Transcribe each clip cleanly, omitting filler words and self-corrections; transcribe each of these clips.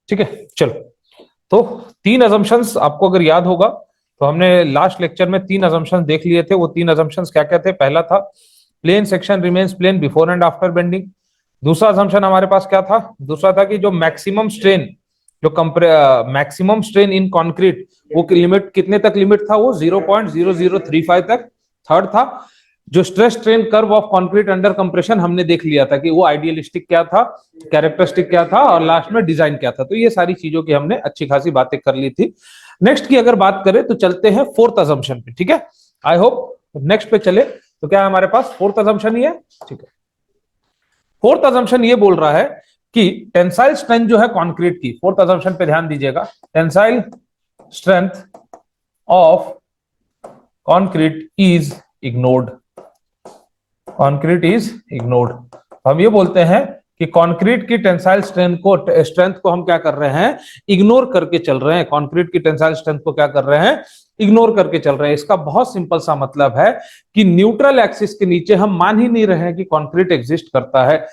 ठीक है, चलो। तो 3 अजम्पशंस आपको अगर याद होगा तो हमने लास्ट लेक्चर में 3 अजम्पशंस देख लिए थे। वो 3 अजम्पशंस क्या क्या थे? पहला था plane section remains plane before and after bending. दूसरा अजम्पशन हमारे पास क्या था? दूसरा था कि जो मैक्सिमम स्ट्रेन, जो मैक्सिमम स्ट्रेन इन कंक्रीट, वो लिमिट कितने तक लिमिट था? वो 0.0035 तक। थर्ड था जो stress strain curve of concrete under compression, हमने देख लिया था कि वो आइडियलिस्टिक क्या था, कैरेक्टरिस्टिक क्या था, और लास्ट में डिजाइन क्या था। तो ये सारी चीजों की हमने अच्छी खासी बातें कर ली थी। नेक्स्ट की अगर बात करें तो चलते हैं फोर्थ अजम्पशन पे। ठीक है, आई होप नेक्स्ट पे चले। तो क्या है हमारे पास? फोर्थ अजम्पशन ही है। ठीक है, फोर्थ अजम्पशन ये बोल रहा है कि टेंसाइल स्ट्रेंथ जो है कंक्रीट की, फोर्थ अजम्पशन पे ध्यान दीजिएगा, tensile strength of concrete is ignored. Concrete is ignored. हम ये बोलते हैं कि कंक्रीट की टेंसाइल स्ट्रेंथ को हम क्या कर रहे हैं? इग्नोर करके चल रहे हैं। कंक्रीट की टेंसाइल स्ट्रेंथ को क्या कर रहे हैं? इग्नोर करके चल रहे हैं। इसका बहुत सिंपल सा मतलब है कि न्यूट्रल एक्सिस के नीचे हम मान ही नहीं रहे हैं कि कंक्रीट एग्जिस्ट करता है।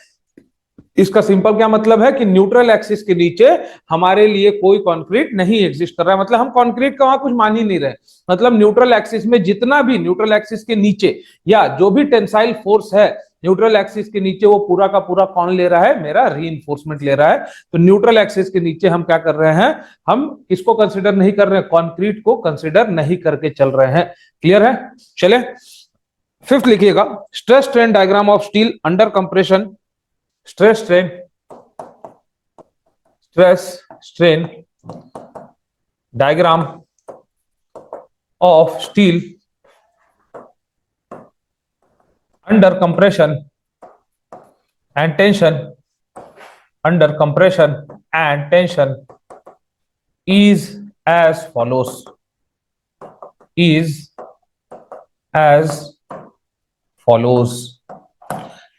इसका सिंपल क्या मतलब है कि न्यूट्रल एक्सिस के नीचे हमारे लिए कोई कंक्रीट नहीं एग्जिस्ट कर रहा है। मतलब हम कंक्रीट का वहां कुछ मान ही नहीं रहे। मतलब न्यूट्रल एक्सिस में जितना भी न्यूट्रल एक्सिस के नीचे या जो भी टेंसाइल फोर्स है न्यूट्रल एक्सिस के नीचे, वो पूरा का पूरा कौन ले रहा है? मेरा रीइंफोर्समेंट ले रहा है। तो न्यूट्रल एक्सिस के नीचे हम क्या कर रहे हैं? हम किसको कंसिडर नहीं कर रहे हैं? कंक्रीट को कंसिडर नहीं करके चल रहे हैं। क्लियर है? चले फिफ्थ लिखिएगा, stress strain diagram of steel under compression. Stress strain diagram of steel under compression and tension, under compression and tension is as follows, is as follows।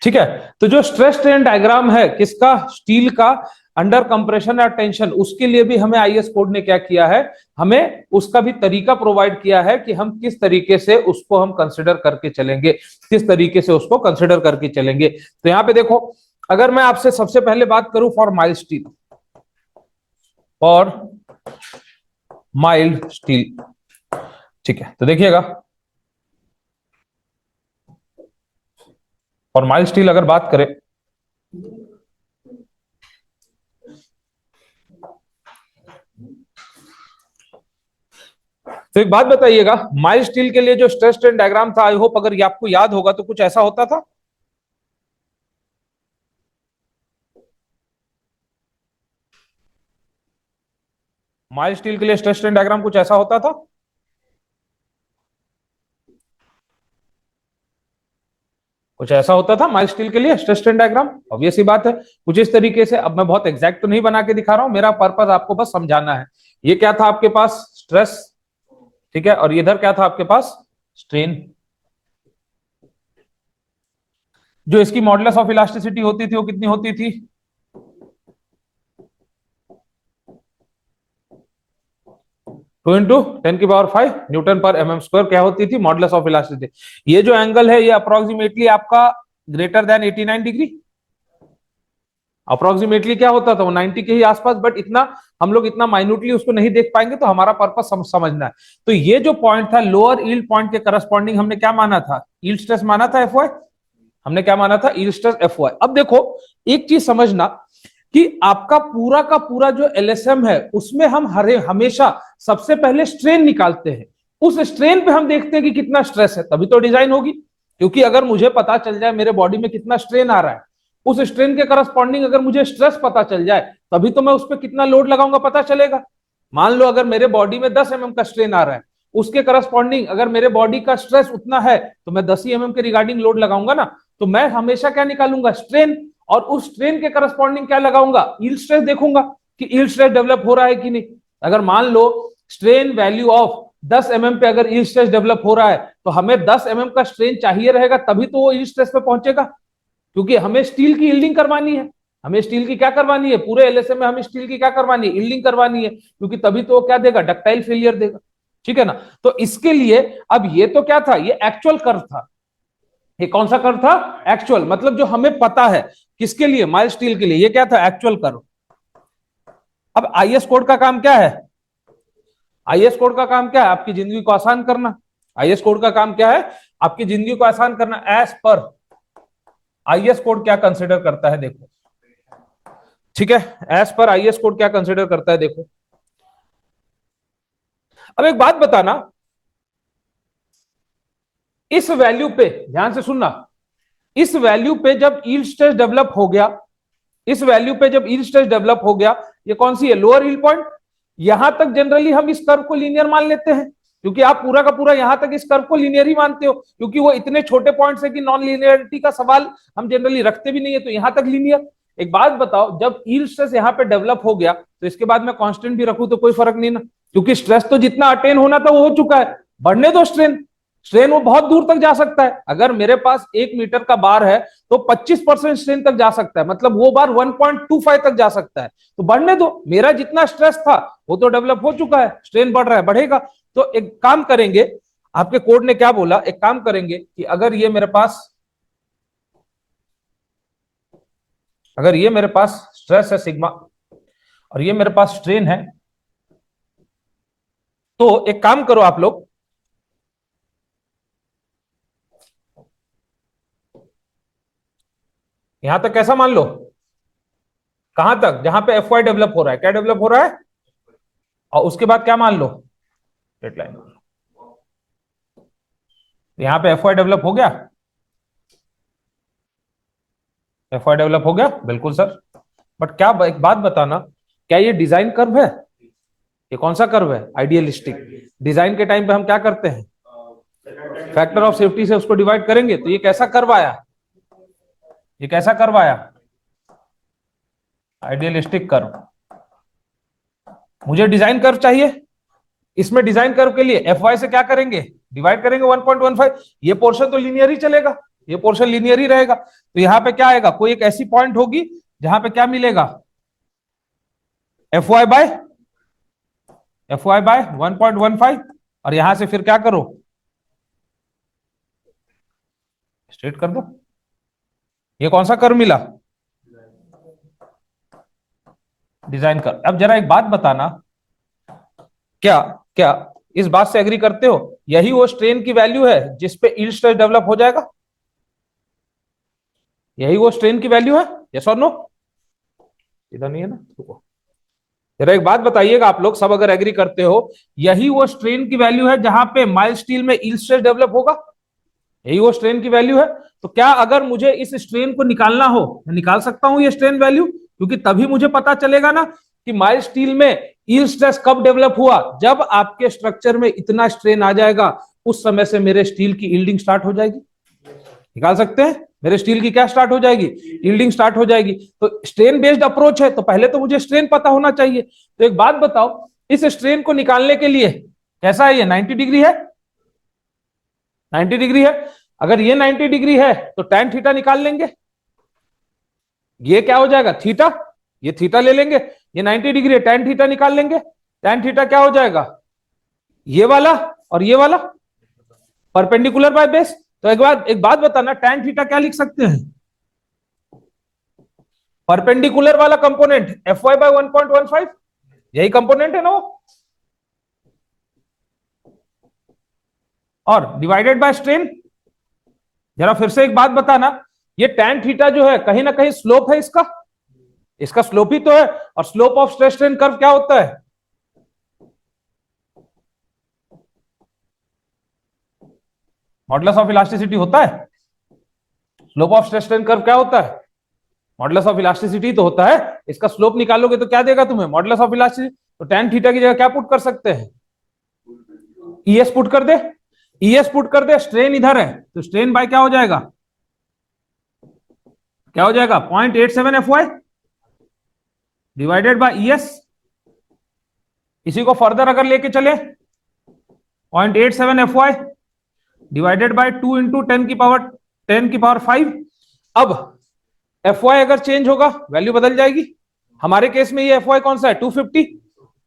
ठीक है, तो जो स्ट्रेस स्ट्रेन डायग्राम है किसका? Steel का, under compression और tension, उसके लिए भी हमें आईएस कोड ने क्या किया है? हमें उसका भी तरीका प्रोवाइड किया है कि हम किस तरीके से उसको हम कंसिडर करके चलेंगे, किस तरीके से उसको कंसिडर करके चलेंगे। तो यहां पे देखो, अगर मैं आपसे सबसे पहले बात करूं for mild steel, for mild steel, ठीक है, तो देखिएगा और माइल्ड स्टील अगर बात करें तो एक बात बताइएगा, माइल्ड स्टील के लिए जो स्ट्रेस स्ट्रेन डायग्राम था, आई होप अगर ये आपको याद होगा तो कुछ ऐसा होता था। माइल्ड स्टील के लिए स्ट्रेस स्ट्रेन डायग्राम कुछ ऐसा होता था। कुछ ऐसा होता था माइल्ड स्टील के लिए स्ट्रेस स्ट्रेन डायग्राम। ऑब्वियस ही बात है, कुछ इस तरीके से। अब मैं बहुत एग्जैक्ट तो नहीं बना के दिखा रहा हूं, मेरा पर्पस आपको बस समझाना है। ये क्या था आपके पास? स्ट्रेस, ठीक है, और इधर क्या था आपके पास? स्ट्रेन। जो इसकी मॉडुलस ऑफ इलास्टिसिटी होती थी वो कितनी होती थी? 2 इंटू 10⁵ न्यूटन पर एमएम स्क्वायर क्या होती थी? Modulus of elasticity. ये जो एंगल है ये अप्रोक्सीमेटली आपका ग्रेटर देन 89 डिग्री। अप्रोक्सीमेटली क्या होता था? वो 90 के ही आसपास, बट इतना हम लोग इतना माइन्यूटली उसको नहीं देख पाएंगे, तो हमारा पर्पस समझना है। तो ये जो पॉइंट था लोअर यील्ड पॉइंट के करस्पॉन्डिंग हमने क्या माना था? यील्ड स्ट्रेस माना था, एफ वाई। हमने क्या माना था? Yield stress F Y. अब देखो एक चीज समझना कि आपका पूरा का पूरा जो एलएसएम है उसमें हम हमेशा सबसे पहले स्ट्रेन निकालते हैं। उस स्ट्रेन पे हम देखते हैं कि कितना स्ट्रेस है, तभी तो डिजाइन होगी। क्योंकि अगर मुझे पता चल जाए मेरे बॉडी में कितना स्ट्रेन आ रहा है, उस स्ट्रेन के करस्पॉन्डिंग अगर मुझे स्ट्रेस पता चल जाए, तभी तो मैं उस पर कितना लोड लगाऊंगा पता चलेगा। मान लो अगर मेरे बॉडी में 10 mm का स्ट्रेन आ रहा है, उसके करस्पॉन्डिंग अगर मेरे बॉडी का स्ट्रेस उतना है तो मैं 10 ही mm के रिगार्डिंग लोड लगाऊंगा ना। तो मैं हमेशा क्या निकालूंगा? स्ट्रेन। और उस स्ट्रेन के करस्पॉन्डिंग क्या लगाऊंगा? यील्ड स्ट्रेस देखूंगा कि यील्ड स्ट्रेस डेवलप हो रहा है कि नहीं। अगर मान लो स्ट्रेन वैल्यू ऑफ 10 mm पे अगर यील्ड स्ट्रेस डेवलप हो रहा है, तो हमें 10 mm का स्ट्रेन चाहिए रहेगा, तभी तो वो यील्ड स्ट्रेस पे पहुंचेगा। क्योंकि हमें स्टील की यील्डिंग करवानी है। हमें स्टील की क्या करवानी है? पूरे एलएसएम में हमें स्टील की क्या करवानी है? यील्डिंग करवानी है। क्योंकि तभी तो वो क्या देगा? डक्टाइल फेलियर देगा। ठीक है ना? तो इसके लिए अब ये तो क्या था? ये एक्चुअल कर्व था। ये कौन सा कर्व था? एक्चुअल, मतलब जो हमें पता है। किसके लिए? माइल्ड स्टील के लिए। ये क्या था? Actual curve. अब आईएस कोड का काम क्या है? आईएस कोड का काम क्या है? आपकी जिंदगी को आसान करना। आईएस कोड का काम क्या है? आपकी जिंदगी को आसान करना। एज पर आईएस कोड क्या कंसिडर करता है देखो, ठीक है, एज पर आईएस कोड क्या कंसिडर करता है देखो। अब एक बात बताना, इस वैल्यू पे ध्यान से सुनना, इस वैल्यू पे जब यील्ड स्ट्रेस डेवलप हो गया, इस वैल्यू पे जब यील्ड स्ट्रेस डेवलप हो गया, ये कौन सी है? Lower yield point. यहां तक जनरली हम इस कर्व को लीनियर मान लेते हैं, क्योंकि आप पूरा का पूरा यहां तक इस कर्व को लीनियर ही मानते हो, क्योंकि वो इतने छोटे पॉइंट्स है कि नॉन लीनियरिटी का सवाल हम जनरली रखते भी नहीं है, तो यहां तक लीनियर। एक बात बताओ, जब यील्ड स्ट्रेस यहां पे डेवलप हो गया तो इसके बाद मैं कांस्टेंट भी रखूं तो कोई फर्क नहीं ना, क्योंकि स्ट्रेस तो जितना अटेन होना था वो हो चुका है। बढ़ने दो स्ट्रेन, स्ट्रेन वो बहुत दूर तक जा सकता है। अगर मेरे पास 1 मीटर का बार है तो 25% स्ट्रेन तक जा सकता है, मतलब वो बार 1.25 तक जा सकता है। तो बढ़ने दो, मेरा जितना स्ट्रेस था वो तो डेवलप हो चुका है, स्ट्रेन बढ़ रहा है, बढ़ेगा। तो एक काम करेंगे, आपके कोड ने क्या बोला, एक काम करेंगे कि अगर ये मेरे पास स्ट्रेस है सिग्मा और ये मेरे पास स्ट्रेन है, तो एक काम करो आप लोग, यहां तक कैसा मान लो, कहां तक? जहां पे एफ वाई डेवलप हो रहा है, क्या डेवलप हो रहा है, और उसके बाद क्या मान लो, स्ट्रेट लाइन। यहां पे एफ वाई डेवलप हो गया, एफ वाई डेवलप हो गया, बिल्कुल सर। बट क्या एक बात बताना, क्या ये डिजाइन कर्व है? ये कौन सा कर्व है? आइडियलिस्टिक। डिजाइन के टाइम पे हम क्या करते हैं? फैक्टर ऑफ सेफ्टी से उसको डिवाइड करेंगे। तो ये कैसा कर्व आया? ये कैसा कर्व आया? Idealistic curve. मुझे डिजाइन कर्व चाहिए, इसमें डिजाइन कर्व के लिए एफ वाई से क्या करेंगे? डिवाइड करेंगे 1.15। ये पोर्शन तो लीनियर ही चलेगा, ये पोर्शन लीनियर ही रहेगा। तो यहां पे क्या आएगा? कोई एक ऐसी पॉइंट होगी जहां पे क्या मिलेगा? F Y by 1.15। और यहां से फिर क्या करो? स्ट्रेट कर दो। ये कौन सा कर्व मिला? Design curve. अब जरा एक बात बताना, क्या क्या इस बात से एग्री करते हो यही वो स्ट्रेन की वैल्यू है जिसपे यील्ड स्ट्रेस डेवलप हो जाएगा? यही वो स्ट्रेन की वैल्यू है? यस और नो? इधर नहीं है ना, रुको जरा एक बात बताइएगा आप लोग सब, अगर एग्री करते हो यही वो स्ट्रेन की वैल्यू है जहां पे माइल्ड स्टील में यील्ड स्ट्रेस डेवलप होगा? यही वो स्ट्रेन की वैल्यू है। तो क्या अगर मुझे इस स्ट्रेन को निकालना हो, मैं निकाल सकता हूं ये स्ट्रेन वैल्यू? क्योंकि तभी मुझे पता चलेगा ना कि माइल्ड स्टील में यील्ड स्ट्रेस कब डेवलप हुआ, जब आपके स्ट्रक्चर में इतना स्ट्रेन आ जाएगा, उस समय से मेरे स्टील की यील्डिंग स्टार्ट हो जाएगी। निकाल सकते हैं? मेरे स्टील की क्या स्टार्ट हो जाएगी? यील्डिंग स्टार्ट हो जाएगी। तो स्ट्रेन बेस्ड अप्रोच है, तो पहले तो मुझे स्ट्रेन पता होना चाहिए। तो एक बात बताओ, इस स्ट्रेन को निकालने के लिए कैसा है? ये 90 डिग्री है, 90 डिग्री है। अगर ये 90 डिग्री है तो tan थीटा निकाल लेंगे। ये क्या हो जाएगा? थीटा। ये थीटा ले लेंगे। ये 90 डिग्री है, tan थीटा निकाल लेंगे। tan थीटा क्या हो जाएगा? ये वाला और ये वाला परपेंडिकुलर बाय बेस। तो एक बात बताना, tan थीटा क्या लिख सकते हैं? परपेंडिकुलर वाला कंपोनेंट एफ वाई बाय 1.15, यही कंपोनेंट है ना वो, और डिवाइडेड बाय स्ट्रेन। जरा फिर से एक बात बताना, ये tan थीटा जो है कहीं ना कहीं स्लोप है इसका, इसका स्लोप ही तो है। और slope of stress strain curve क्या होता है? मॉडुलस ऑफ इलास्टिसिटी होता है। Slope of stress strain curve क्या होता है? मॉडुलस ऑफ इलास्टिसिटी तो होता है। इसका स्लोप निकालोगे तो क्या देगा तुम्हें? Modulus of elasticity. तो tan थीटा की जगह क्या पुट कर सकते हैं? ईएस पुट कर दे, ईएस पुट कर दे। स्ट्रेन इधर है तो स्ट्रेन बाय क्या हो जाएगा? क्या हो जाएगा? 0.87 F Y divided by E S. इसी को फर्दर अगर लेके चले, 0.87 F Y divided by 2 into 10 की पावर 5। अब एफ वाई अगर चेंज होगा वैल्यू बदल जाएगी। हमारे केस में ये एफ वाई कौन सा है? 250।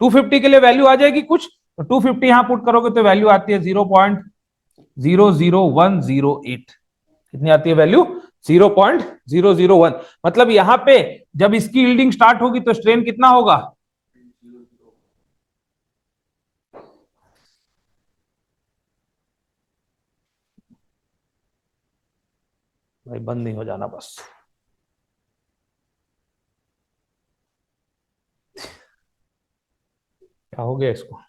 250 के लिए वैल्यू आ जाएगी कुछ, तो 250 यहां पुट करोगे तो वैल्यू आती है 0.00108। कितनी आती है वैल्यू? 0.001। मतलब यहां पे जब इसकी यील्डिंग स्टार्ट होगी तो स्ट्रेन कितना होगा? भाई बंद नहीं हो जाना बस। क्या हो गया इसको,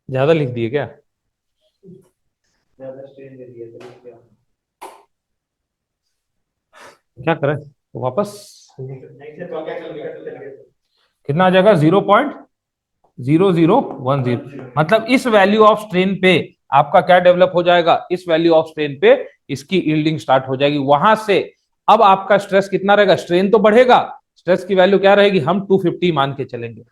ज्यादा लिख दिए क्या? ज्यादा स्ट्रेन दे दिया, क्या करें तो वापस कितना आ जाएगा? 0.0010। मतलब इस वैल्यू ऑफ स्ट्रेन पे आपका क्या डेवलप हो जाएगा? इस वैल्यू ऑफ स्ट्रेन पे इसकी यील्डिंग स्टार्ट हो जाएगी। वहां से अब आपका स्ट्रेस कितना रहेगा? स्ट्रेन तो बढ़ेगा, स्ट्रेस की वैल्यू क्या रहेगी? हम 250 मान के चलेंगे।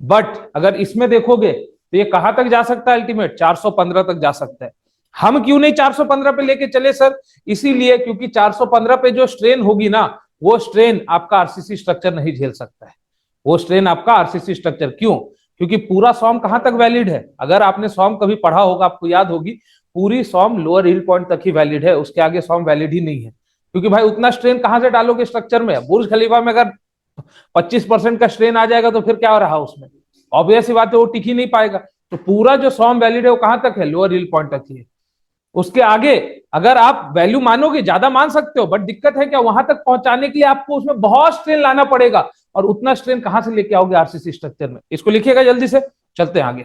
बट अगर इसमें देखोगे तो ये कहां तक जा सकता है? अल्टीमेट 415 तक जा सकता है। हम क्यों नहीं 415 पे लेके चले सर? इसीलिए क्योंकि 415 पे जो स्ट्रेन होगी ना, वो स्ट्रेन आपका आरसीसी स्ट्रक्चर नहीं झेल सकता है। वो स्ट्रेन आपका आरसीसी स्ट्रक्चर, क्यों? क्योंकि पूरा सॉम कहां तक वैलिड है? अगर आपने सॉम कभी पढ़ा होगा, आपको याद होगी, पूरी सॉम लोअर हिल पॉइंट तक ही वैलिड है, उसके आगे सॉम वैलिड ही नहीं है। क्योंकि भाई उतना स्ट्रेन कहां से डालोगे स्ट्रक्चर में? बुर्ज खलीफा में अगर 25% का स्ट्रेन आ जाएगा तो फिर क्या हो रहा उसमें? ऑब्वियस सी बात है, वो टिक ही नहीं पाएगा। तो पूरा जो सॉम वैलिड है वो कहां तक है? लोअर हिल पॉइंट तक ही है। उसके आगे अगर आप वैल्यू मानोगे, ज्यादा मान सकते हो, बट दिक्कत है क्या, वहां तक पहुंचाने के लिए आपको उसमें बहुत स्ट्रेन लाना पड़ेगा। और उतना स्ट्रेन कहां से लेके आओगे आरसीसी स्ट्रक्चर में? इसको लिखिएगा जल्दी से, चलते हैं आगे।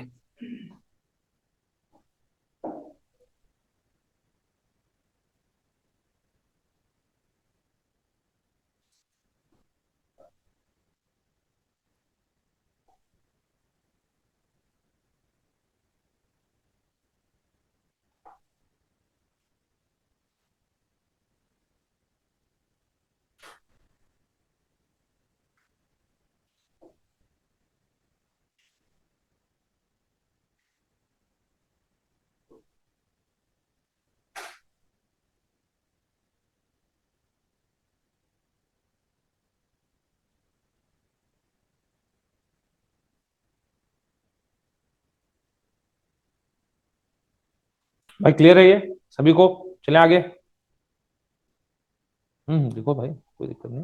भाई क्लियर है ये सभी को? चलें आगे। देखो भाई, कोई दिक्कत नहीं।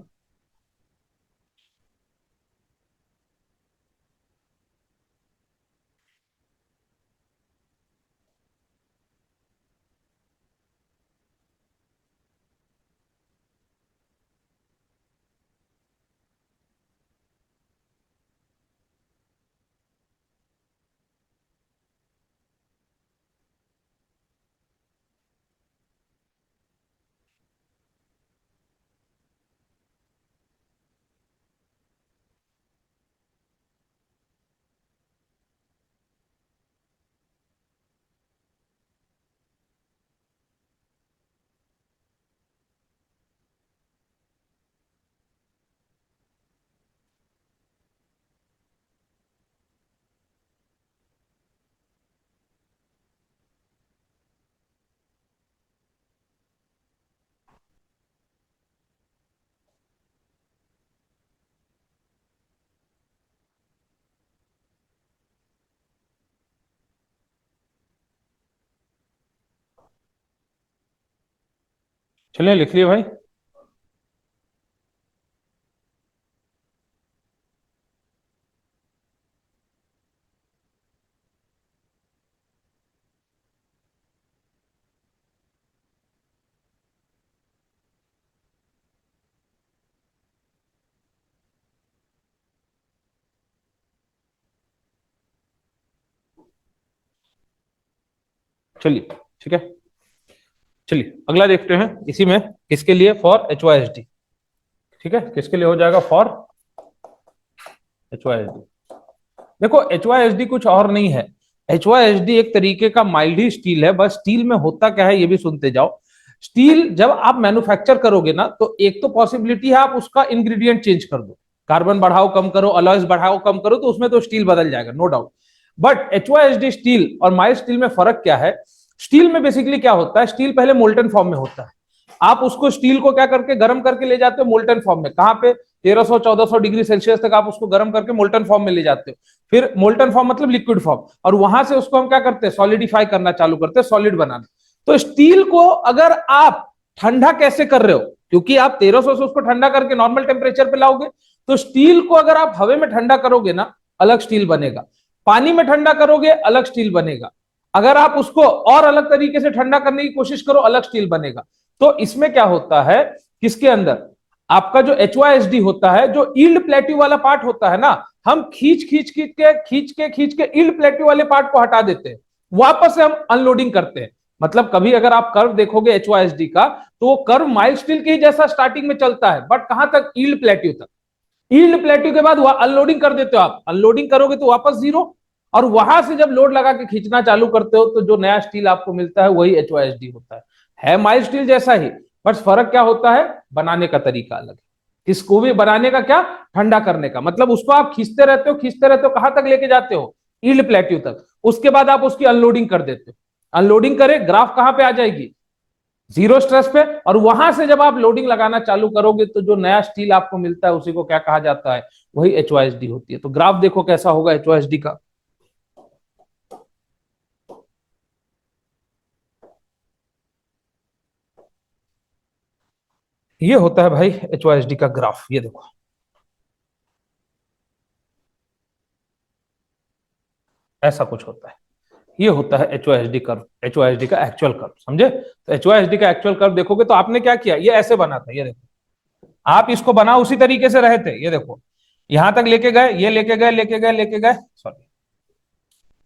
चलिए लिख लिए भाई। चलिए ठीक है, चलिए अगला देखते हैं। इसी में किसके लिए? For H Y S D. ठीक है, किसके लिए हो जाएगा? For H Y S D. देखो एच वाई एस डी कुछ और नहीं है। एच वाई एस डी एक तरीके का माइल्ड ही स्टील है। बस स्टील में होता क्या है ये भी सुनते जाओ। स्टील जब आप मैन्युफैक्चर करोगे ना, तो एक तो पॉसिबिलिटी है आप उसका इंग्रेडिएंट चेंज कर दो, कार्बन बढ़ाओ कम करो, अलॉयज बढ़ाओ कम करो, तो उसमें तो स्टील बदल जाएगा, no doubt. But H Y S D steel और माइल्ड स्टील में फर्क क्या है? स्टील में बेसिकली क्या होता है, स्टील पहले मोल्टन फॉर्म में होता है। आप उसको स्टील को क्या करके गर्म करके ले जाते हो? मोल्टन फॉर्म में। कहां पे? 1300-1400 डिग्री सेल्सियस तक आप उसको गर्म करके मोल्टन फॉर्म में ले जाते हो। फिर मोल्टन फॉर्म मतलब लिक्विड फॉर्म, और वहां से उसको हम क्या करते हैं? सॉलिडिफाई करना चालू करते हैं, सॉलिड बनाना। तो स्टील को अगर आप ठंडा कैसे कर रहे हो? क्योंकि आप 1300 से उसको ठंडा करके नॉर्मल टेम्परेचर पे लाओगे। तो स्टील को अगर आप हवा में ठंडा करोगे ना, अलग स्टील बनेगा। पानी में ठंडा करोगे, अलग स्टील बनेगा। अगर आप उसको और अलग तरीके से ठंडा करने की कोशिश करो, अलग स्टील बनेगा। तो इसमें क्या होता है, किसके अंदर आपका जो HYSD होता है, जो ईल्ड प्लेट्यू वाला पार्ट होता है ना, हम खींच के ईल्ड प्लेट्यू वाले पार्ट को हटा देते हैं, वापस से हम अनलोडिंग करते हैं। मतलब कभी अगर आप कर्व देखोगे HYSD का, तो वो कर्व माइल्ड स्टील के ही जैसा स्टार्टिंग में चलता है, बट कहां तक, ईल्ड प्लेट्यू तक। ईल्ड प्लेट्यू के बाद वह अनलोडिंग कर देते हो, आप अनलोडिंग करोगे तो वापस जीरो, और वहां से जब लोड लगा के खींचना चालू करते हो तो जो नया स्टील आपको मिलता है वही HYSD होता है माइल्ड स्टील जैसा ही, बस फर्क क्या होता है, बनाने का तरीका अलग है। किसको भी बनाने का क्या, ठंडा करने का, मतलब उसको आप खींचते रहते हो, कहां तक लेके जाते हो, ईल्ड प्लेट्यू तक, उसके बाद आप उसकी अनलोडिंग कर देते हो। अनलोडिंग करे, ग्राफ कहां पे आ जाएगी, जीरो स्ट्रेस पे, और वहां से जब आप लोडिंग लगाना चालू करोगे तो जो नया स्टील आपको मिलता है उसी को क्या कहा जाता है, वही HYSD होती है। तो ग्राफ देखो कैसा होगा HYSD का, ये होता है भाई HYSD का ग्राफ, ये देखो ऐसा कुछ होता है, ये होता है HYSD कर्व, HYSD का एक्चुअल कर्व, समझे। तो HYSD का एक्चुअल कर्व देखोगे तो आपने क्या किया, ये ऐसे बना था, ये देखो आप इसको बना उसी तरीके से रहे थे, ये देखो यहां तक लेके गए, ये लेके गए, सॉरी,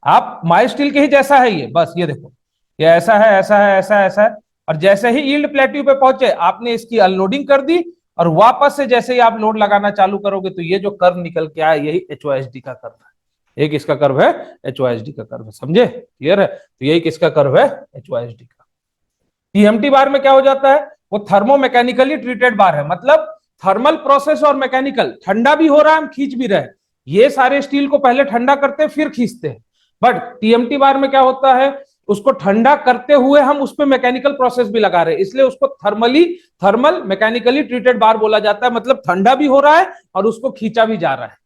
आप माइल्ड स्टील के ही जैसा है ये, बस ये देखो, ये ऐसा है, ऐसा है, और जैसे ही यील्ड प्लेट्यू पे पहुंचे आपने इसकी अनलोडिंग कर दी, और वापस से जैसे ही आप लोड लगाना चालू करोगे तो ये जो कर्व निकल के आया यही HYSD का कर्व है। एक इसका कर्व है, HYSD का कर्व है, समझे, क्लियर है। तो यही किसका कर्व है, HYSD का। TMT बार में क्या हो जाता है, वो थर्मोमैकेनिकली ट्रीटेड बार है, मतलब थर्मल प्रोसेस और मैकेनिकल, ठंडा भी हो रहा है हम खींच भी रहे हैं, ये सारे स्टील को पहले ठंडा करते हैं फिर खींचते हैं। बट TMT बार में क्या होता है, उसको ठंडा करते हुए हम उस पर मैकेनिकल प्रोसेस भी लगा रहे हैं, इसलिए उसको थर्मल मैकेनिकली ट्रीटेड बार बोला जाता है, मतलब ठंडा भी हो रहा है और उसको खींचा भी जा रहा है।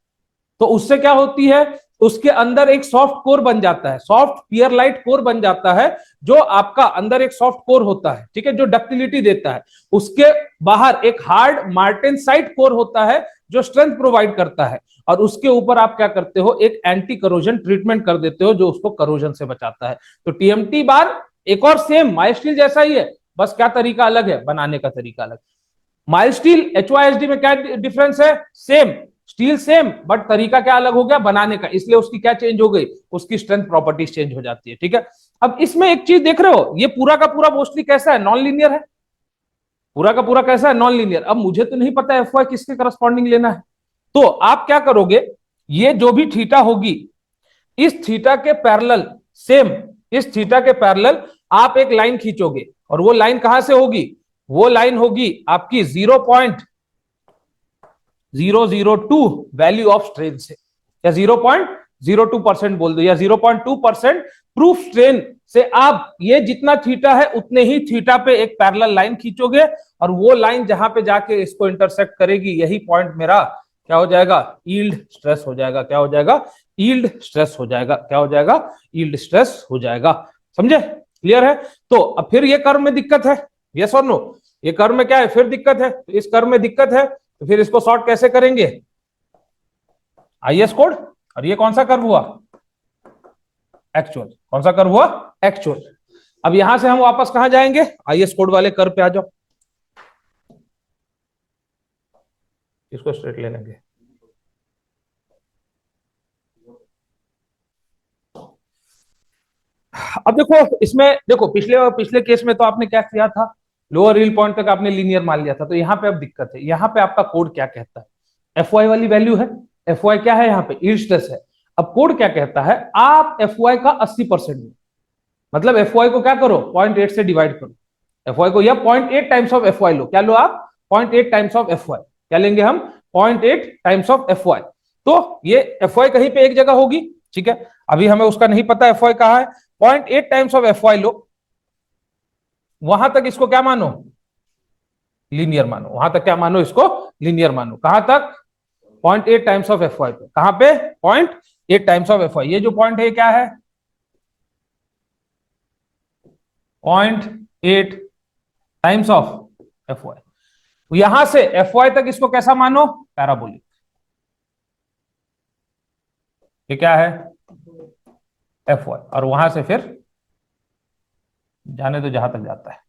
तो उससे क्या होती है, उसके अंदर एक सॉफ्ट कोर बन जाता है, सॉफ्ट पियरलाइट कोर बन जाता है, जो आपका अंदर एक सॉफ्ट कोर होता है, ठीक है, जो डक्टिलिटी देता है। उसके बाहर एक हार्ड मार्टेनसाइट कोर होता है जो स्ट्रेंथ प्रोवाइड करता है, और उसके ऊपर आप क्या करते हो, एक एंटी करोजन ट्रीटमेंट कर देते हो जो उसको करोजन से बचाता है। तो TMT बार एक और सेम माइल्ड स्टील जैसा ही है, बस क्या तरीका अलग है, बनाने का तरीका अलग। माइल्ड स्टील HYSD में क्या डिफरेंस है, सेम स्टील सेम, बट तरीका क्या अलग हो गया बनाने का, इसलिए उसकी क्या चेंज हो गई, उसकी स्ट्रेंथ प्रॉपर्टीज चेंज हो जाती है, ठीक है। अब इसमें एक चीज देख रहे हो, ये पूरा का पूरा मोस्टली कैसा है, नॉन लीनियर है, पूरा का पूरा कैसा है, नॉन लीनियर। अब मुझे तो नहीं पता FY किसके करस्पॉन्डिंग लेना है, तो आप क्या करोगे, ये जो भी थीटा होगी, इस थीटा के पैरेलल, सेम इस थीटा के पैरेलल आप एक लाइन खींचोगे, और वो लाइन कहां से होगी, वो लाइन होगी आपकी 0.002 वैल्यू ऑफ स्ट्रेन से, या 0.02% बोल दो, या 0.2% प्रूफ स्ट्रेन से आप ये जितना थीटा है उतने ही थीटा पे एक पैरेलल लाइन खींचोगे, और वो लाइन जहां पे जाके इसको इंटरसेक्ट करेगी यही पॉइंट मेरा क्या हो जाएगा, यील्ड स्ट्रेस हो जाएगा, क्या हो जाएगा, यील्ड स्ट्रेस हो जाएगा, क्या हो जाएगा, यील्ड स्ट्रेस हो जाएगा, समझे, क्लियर है। तो अब फिर ये कर्व में दिक्कत है, यस और नो, ये कर्व में क्या है, फिर दिक्कत है, तो इस कर्व में दिक्कत है, तो फिर इसको सॉर्ट कैसे करेंगे, IS कोड, और ये कौन सा कर्व हुआ, एक्चुअल, कौन सा कर्व हुआ, एक्चुअल। अब यहां से हम वापस कहां जाएंगे, IS कोड वाले कर्व पे आ जाओ, इसको स्ट्रेट ले लेंगे। अब देखो इसमें, देखो पिछले पिछले केस में तो आपने क्या किया था, लोअर रील पॉइंट तक आपने लीनियर मान लिया था, तो यहाँ पे अब दिक्कत है, यहाँ पे आपका कोड क्या कहता है, FY वाली वैल्यू है, FY क्या है यहाँ पे, यील्ड स्ट्रेस है। अब कोड क्या कहता है, आप FY का 80%, मतलब FY को क्या करो, 0.8 से डिवाइड करो, FY को, या 0.8 टाइम्स ऑफ FY लो, क्या लो आप, 0.8 टाइम्स ऑफ FY, क्या लेंगे हम, 0.8 टाइम्स ऑफ FY। तो ये FY कहीं पे एक जगह होगी, ठीक है, अभी हमें उसका नहीं पता FY कहाँ है, 0.8 टाइम्स ऑफ FY लो, वहां तक इसको क्या मानो, लीनियर मानो, वहां तक क्या मानो, इसको लीनियर मानो, कहां तक, 0.8 टाइम्स ऑफ FY पे, कहां पे, 0.8 टाइम्स ऑफ FY, ये जो पॉइंट है क्या है, 0.8 टाइम्स ऑफ FY, यहां से FY तक इसको कैसा मानो, पैराबोलिक, ये क्या है, FY, और वहां से फिर जाने दो जहां तक जाता है,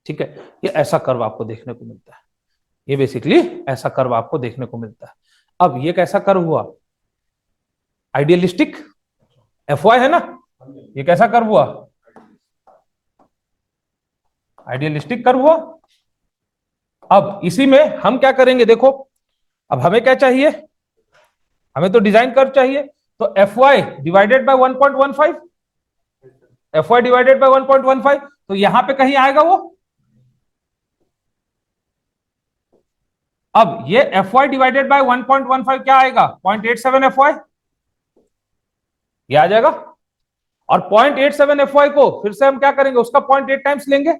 ठीक है। ये ऐसा कर्व आपको देखने को मिलता है, ये बेसिकली ऐसा कर्व आपको देखने को मिलता है। अब ये कैसा कर्व हुआ? आइडियलिस्टिक एफ वाई है ना, ये कैसा कर्व हुआ? आइडियलिस्टिक कर्व हुआ। अब इसी में हम क्या करेंगे, देखो अब हमें क्या चाहिए, हमें तो डिजाइन कर्व चाहिए। तो F Y divided by 1.15, F Y divided by 1.15, तो यहां पे कहीं आएगा वो। अब ये एफ वाई डिवाइडेड बाय 1.15 क्या आएगा? 0.87 एफ वाई, ये आ जाएगा। और 0.87 एफ वाई को फिर से हम क्या करेंगे, उसका 0.8 टाइम्स लेंगे।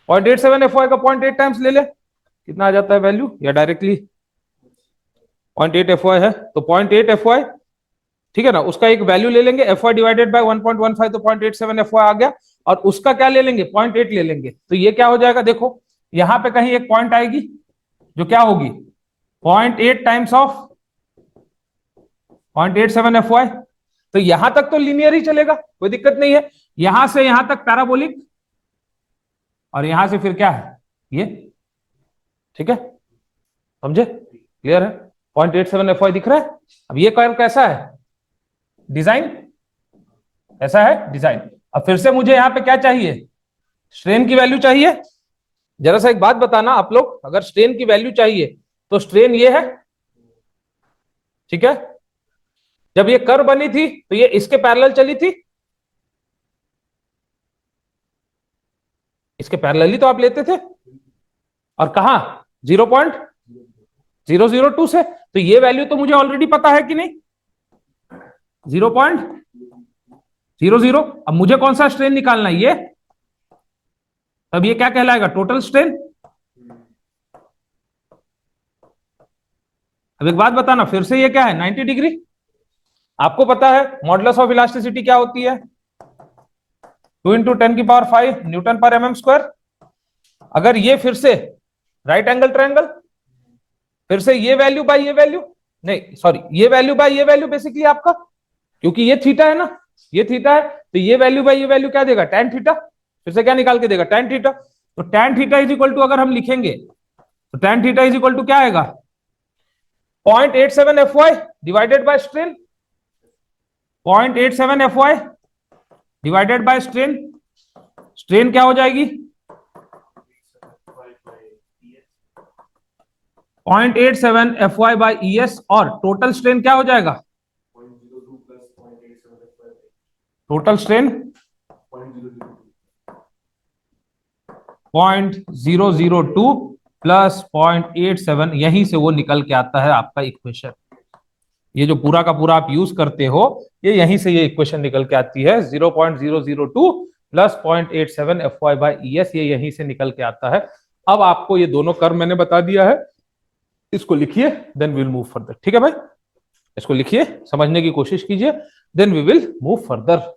0.87 एफ वाई का 0.8 टाइम्स ले ले, कितना आ जाता है वैल्यू, या डायरेक्टली 0.8 एफ वाई है तो 0.8 एफ वाई, ठीक है ना, उसका एक वैल्यू ले लेंगे एफ वाई डिवाइडेड बाय 1.15, तो 0.87 एफ वाई आ गया। और उसका क्या ले लेंगे, 0.8 ले लेंगे, तो ये क्या हो जाएगा, देखो यहां पे कहीं एक पॉइंट आएगी जो क्या होगी 0.8 टाइम्स ऑफ 0.87 एफ वाई। तो यहां तक तो लीनियर ही चलेगा, कोई दिक्कत नहीं है। यहां से यहां तक पैराबोलिक, और यहां से फिर क्या है ये, ठीक है, समझे, क्लियर है। 0.87 एफ वाई दिख रहा है। अब ये कर्व कैसा है, डिजाइन, ऐसा है डिजाइन। अब फिर से मुझे यहां पे क्या चाहिए, स्ट्रेन की वैल्यू चाहिए। जरा सा एक बात बताना आप लोग, अगर स्ट्रेन की वैल्यू चाहिए तो स्ट्रेन ये है, ठीक है। जब ये कर्व बनी थी तो ये इसके पैरेलल चली थी, इसके पैरेलल ही तो आप लेते थे। और कहा 0.002 से, तो ये वैल्यू तो मुझे ऑलरेडी पता है कि नहीं, 0.00। अब मुझे कौन सा स्ट्रेन निकालना है, ये, तब ये क्या कहलाएगा, टोटल स्ट्रेन। अब एक बात बताना, फिर से ये क्या है 90 डिग्री। आपको पता है मॉडुलस ऑफ इलास्टिसिटी क्या होती है, 2 × 10⁵ न्यूटन पर mm स्क्वायर। अगर ये फिर से राइट एंगल ट्रायंगल, फिर से ये वैल्यू बाय ये वैल्यू, नहीं सॉरी, ये वैल्यू बाय ये वैल्यू बेसिकली आपका, क्योंकि ये थीटा है ना, ये थीटा है, तो ये वैल्यू बाय ये वैल्यू क्या देगा, tan थीटा। फिर से क्या निकाल के देगा, tan थीटा। तो tan theta is equal to अगर हम लिखेंगे तो tan theta is equal to क्या आएगा, 0.87 F Y divided by strain, 0.87 F Y divided by strain. Strain क्या हो जाएगी 0.87 F Y by E S, और टोटल स्ट्रेन क्या हो जाएगा, टोटल स्ट्रेन 0.002 प्लस 0.87, यहीं से वो निकल के आता है आपका इक्वेशन। ये जो पूरा का पूरा आप यूज करते हो, ये यहीं से ये इक्वेशन निकल के आती है, 0.002 plus 0.87 F Y by E S, ये यहीं से निकल के आता है। अब आपको ये दोनों कर्व मैंने बता दिया है, इसको लिखिए, देन विल मूव फर्दर, ठीक है भाई। इसको लिखिए, समझने की कोशिश कीजिए, then we will move further.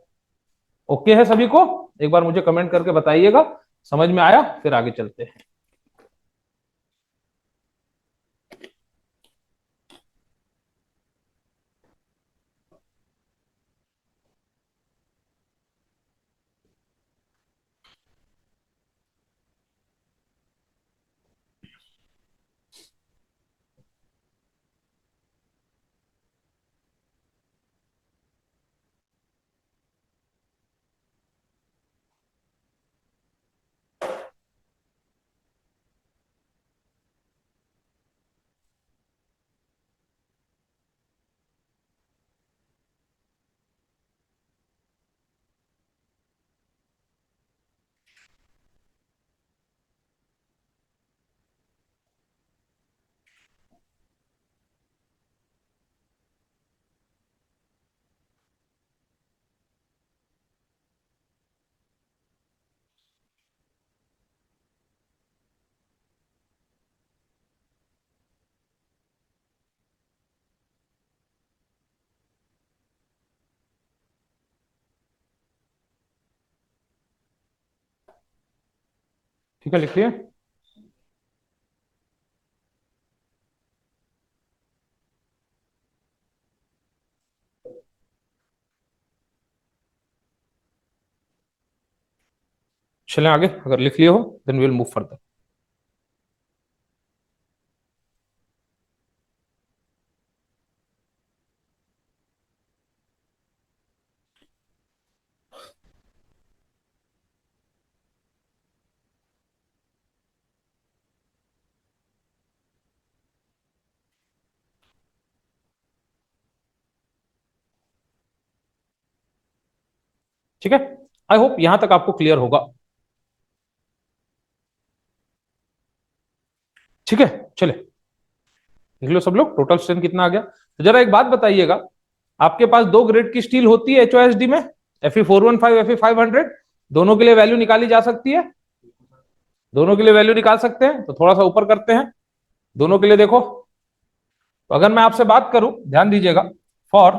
Okay है सभी को? एक बार मुझे कमेंट करके बताइएगा समझ में आया, फिर आगे चलते हैं। ठीक है, लिखिए। चलें आगे, अगर लिख लिए हो देन विल मूव फर्दर। ठीक है, आई होप यहां तक आपको क्लियर होगा। ठीक है, चले देख लो सब लोग, टोटल स्ट्रेंथ कितना आ गया। तो जरा एक बात बताइएगा, आपके पास दो ग्रेड की स्टील होती है एचओएसडी में, Fe415 Fe500, दोनों के लिए वैल्यू निकाली जा सकती है, दोनों के लिए वैल्यू निकाल सकते हैं। तो थोड़ा सा ऊपर करते हैं, दोनों के लिए देखो। तो अगर मैं आपसे बात करूं, ध्यान दीजिएगा, फॉर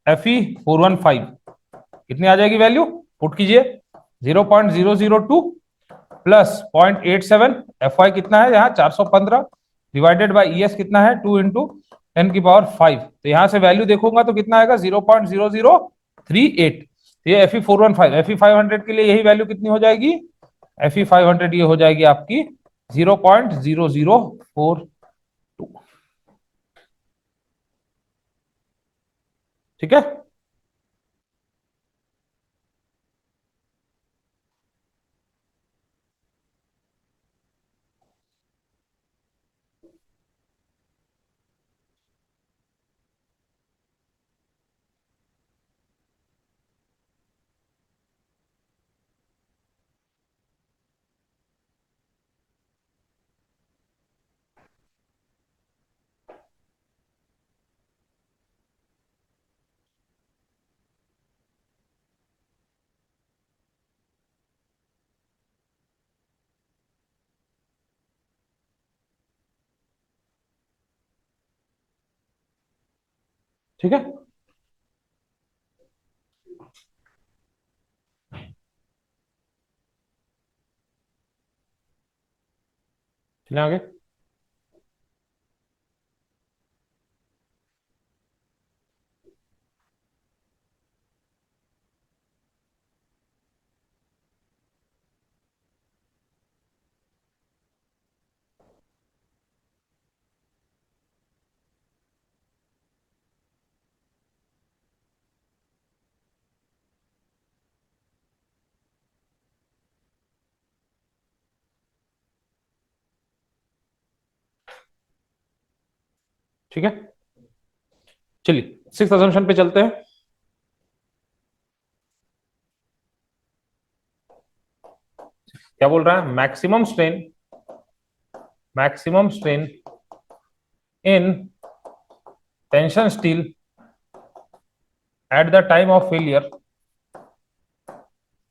Fe415 कितनी आ जाएगी वैल्यू, पुट कीजिए 0.002 प्लस 0.87, Fy कितना है यहाँ 415, डिवाइडेड बाई ईएस कितना है 2 इंटू 10⁵। तो यहां से वैल्यू देखूंगा तो कितना आएगा 0.0038। तो ये Fe415, Fe500 के लिए यही वैल्यू कितनी हो जाएगी, Fe500 ये हो जाएगी आपकी 0.0042। ठीक है, ठीक है, चलिए आगे। ठीक है, चलिए सिक्स अजम्पशन पे चलते हैं। क्या बोल रहा है, maximum strain in tension steel at the time of failure,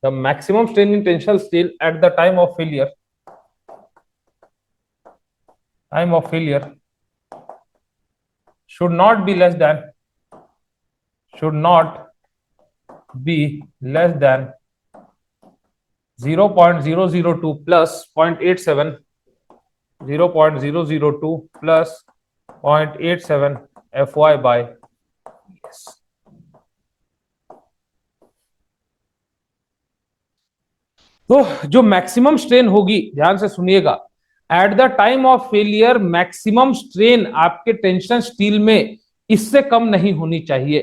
the maximum strain in tensile steel at the time of failure should not be less than, should not be less than 0.002 plus 0.87, 0.002 plus 0.87 Fy by S। तो जो maximum strain होगी, ध्यान से सुनिएगा, at the time of failure maximum strain आपके tension steel में इससे कम नहीं होनी चाहिए।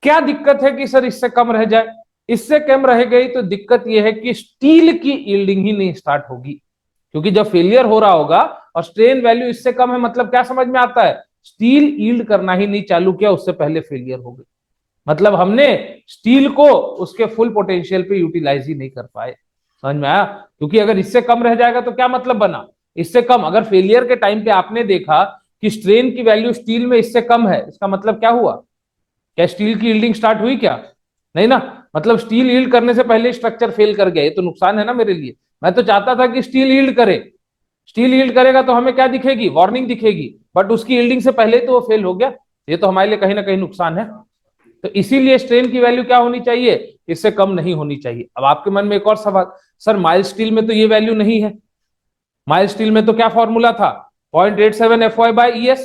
क्या दिक्कत है कि सर इससे कम रह जाए, इससे कम रह गई तो दिक्कत यह है कि स्टील की यील्डिंग ही नहीं स्टार्ट होगी, क्योंकि जब फेलियर हो रहा होगा और स्ट्रेन वैल्यू इससे कम है, मतलब क्या समझ में आता है, स्टील यील्ड करना ही नहीं चालू किया, उससे पहले फेलियर हो गई, मतलब हमने स्टील को उसके फुल पोटेंशियल पे यूटिलाइज ही नहीं कर पाए। समझ में आया, क्योंकि अगर इससे कम रह जाएगा तो क्या मतलब बना, इससे कम, अगर फेलियर के टाइम पे आपने देखा कि स्ट्रेन की वैल्यू स्टील में इससे कम है, इसका मतलब क्या हुआ, क्या स्टील की यील्डिंग स्टार्ट हुई क्या, नहीं ना, मतलब स्टील यील्ड करने से पहले स्ट्रक्चर फेल कर गया, ये तो नुकसान है ना मेरे लिए। मैं तो चाहता था कि स्टील यील्ड करे, स्टील यील्ड करेगा तो हमें क्या दिखेगी, वार्निंग दिखेगी, बट उसकी यील्डिंग से पहले तो वो फेल हो गया, ये तो हमारे लिए कहीं ना कहीं नुकसान है। तो इसीलिए स्ट्रेन की वैल्यू क्या होनी चाहिए, इससे कम नहीं होनी चाहिए। अब आपके मन में एक और सवाल, सर माइल्ड स्टील में तो ये वैल्यू नहीं है, माइल्ड स्टील में तो क्या फॉर्मूला था 0.87 Fy बाय ES,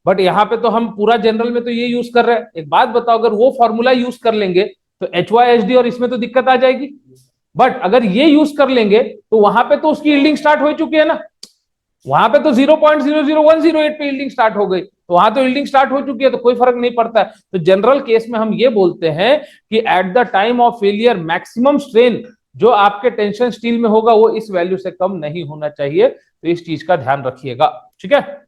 बट यहाँ पे तो हम पूरा जनरल में तो ये यूज कर रहे हैं। एक बात बताओ, अगर वो फॉर्मूला यूज कर लेंगे तो HYHD और इसमें तो दिक्कत आ जाएगी, बट अगर ये यूज कर लेंगे तो वहां पे तो उसकी यील्डिंग स्टार्ट हो चुकी है ना, वहां पे तो 0.00108 पे यील्डिंग स्टार्ट हो गई, तो वहां तो यील्डिंग स्टार्ट हो चुकी है, तो कोई फर्क नहीं पड़ता है। तो जनरल केस में हम ये बोलते हैं कि at the time of failure maximum strain जो आपके टेंशन स्टील में होगा वो इस वैल्यू से कम नहीं होना चाहिए, तो इस चीज का ध्यान रखिएगा, ठीक है।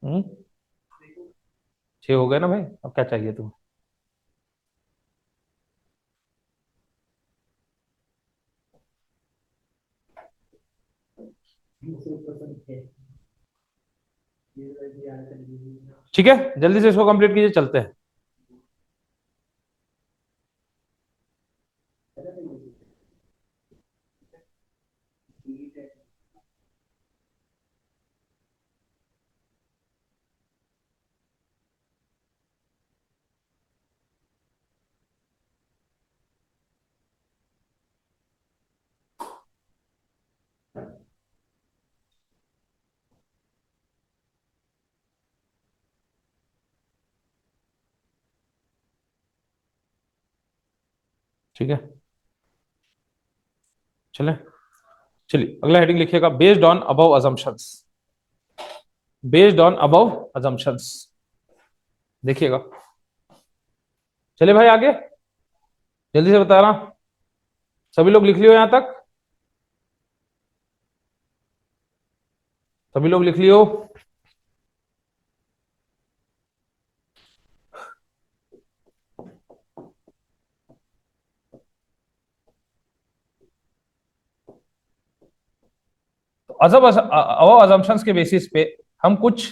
हम्म, 6 हो गए ना भाई, अब क्या चाहिए तुम्हें? ठीक है, जल्दी से इसको कंप्लीट कीजिए, चलते हैं। ठीक है, चले, चलिए अगला हेडिंग लिखिएगा, based on above assumptions. Based on above assumptions, देखिएगा। चलिए भाई आगे, जल्दी से बता रहा, सभी लोग लिख लियो यहां तक, सभी लोग लिख लियो। अजब अबव अजम्पशंस के बेसिस पे हम कुछ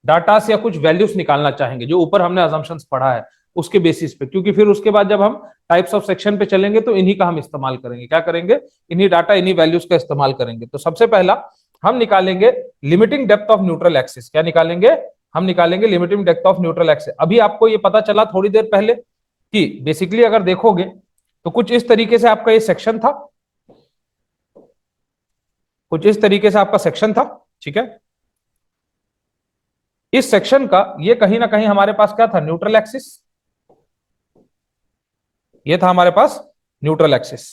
डाटा या कुछ वैल्यूज निकालना चाहेंगे जो ऊपर हमने अजम्पशंस पढ़ा है उसके बेसिस पे, क्योंकि फिर उसके बाद जब हम टाइप्स ऑफ सेक्शन पे चलेंगे तो इन्हीं का हम इस्तेमाल करेंगे, क्या करेंगे, इन्हीं डाटा इन्हीं वैल्यूज का इस्तेमाल करेंगे। तो सबसे पहला हम निकालेंगे limiting depth of neutral axis. क्या निकालेंगे? हम निकालेंगे limiting depth of neutral axis. अभी आपको ये पता चला थोड़ी देर पहले कि बेसिकली अगर देखोगे तो कुछ इस तरीके से आपका ये सेक्शन था, कुछ इस तरीके से आपका सेक्शन था, ठीक है। इस सेक्शन का ये कहीं ना कहीं हमारे पास क्या था, न्यूट्रल एक्सिस, ये था हमारे पास न्यूट्रल एक्सिस।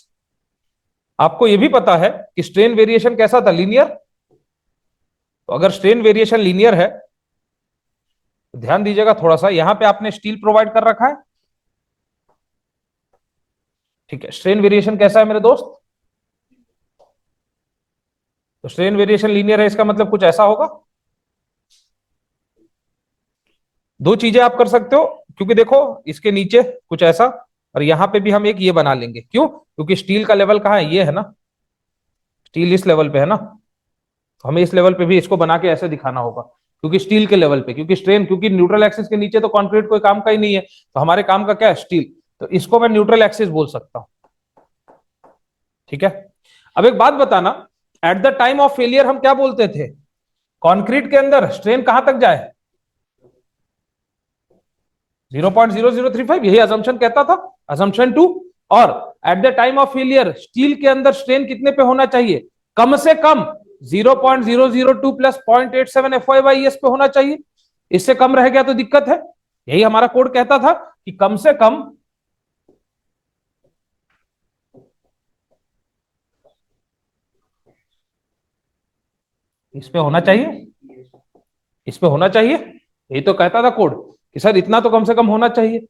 आपको ये भी पता है कि स्ट्रेन वेरिएशन कैसा था, लीनियर। तो अगर स्ट्रेन वेरिएशन लीनियर है तो ध्यान दीजिएगा थोड़ा सा, यहां पे आपने स्टील प्रोवाइड कर रखा है, ठीक है। स्ट्रेन वेरिएशन कैसा है मेरे दोस्त? तो स्ट्रेन वेरिएशन लीनियर है, इसका मतलब कुछ ऐसा होगा। दो चीजें आप कर सकते हो, क्योंकि देखो इसके नीचे कुछ ऐसा, और यहां पे भी हम एक ये बना लेंगे, क्यों? क्योंकि स्टील का लेवल कहां है, ये है ना, स्टील इस लेवल पे है ना, तो हमें इस लेवल पे भी इसको बना के ऐसे दिखाना होगा, क्योंकि स्टील के लेवल पे, क्योंकि स्ट्रेन, क्योंकि न्यूट्रल एक्सिस के नीचे तो कंक्रीट कोई काम का ही नहीं है, तो हमारे काम का क्या है, स्टील। तो इसको मैं न्यूट्रल एक्सिस बोल सकता हूं, ठीक है। अब एक बात बताना, at the time of failure हम क्या बोलते थे, कंक्रीट के अंदर स्ट्रेन कहां तक जाए, 0.0035, यही अजम्पशन कहता था, अजम्पशन 2। और at the time of failure steel के अंदर स्ट्रेन कितने पे होना चाहिए, कम से कम 0.002 प्लस 0.87 FY/ES पे होना चाहिए, इससे कम रह गया तो दिक्कत है। यही हमारा कोड कहता था कि कम से कम इस पे होना चाहिए, इस पे होना चाहिए, यही तो कहता था कोड कि सर इतना तो कम से कम होना चाहिए।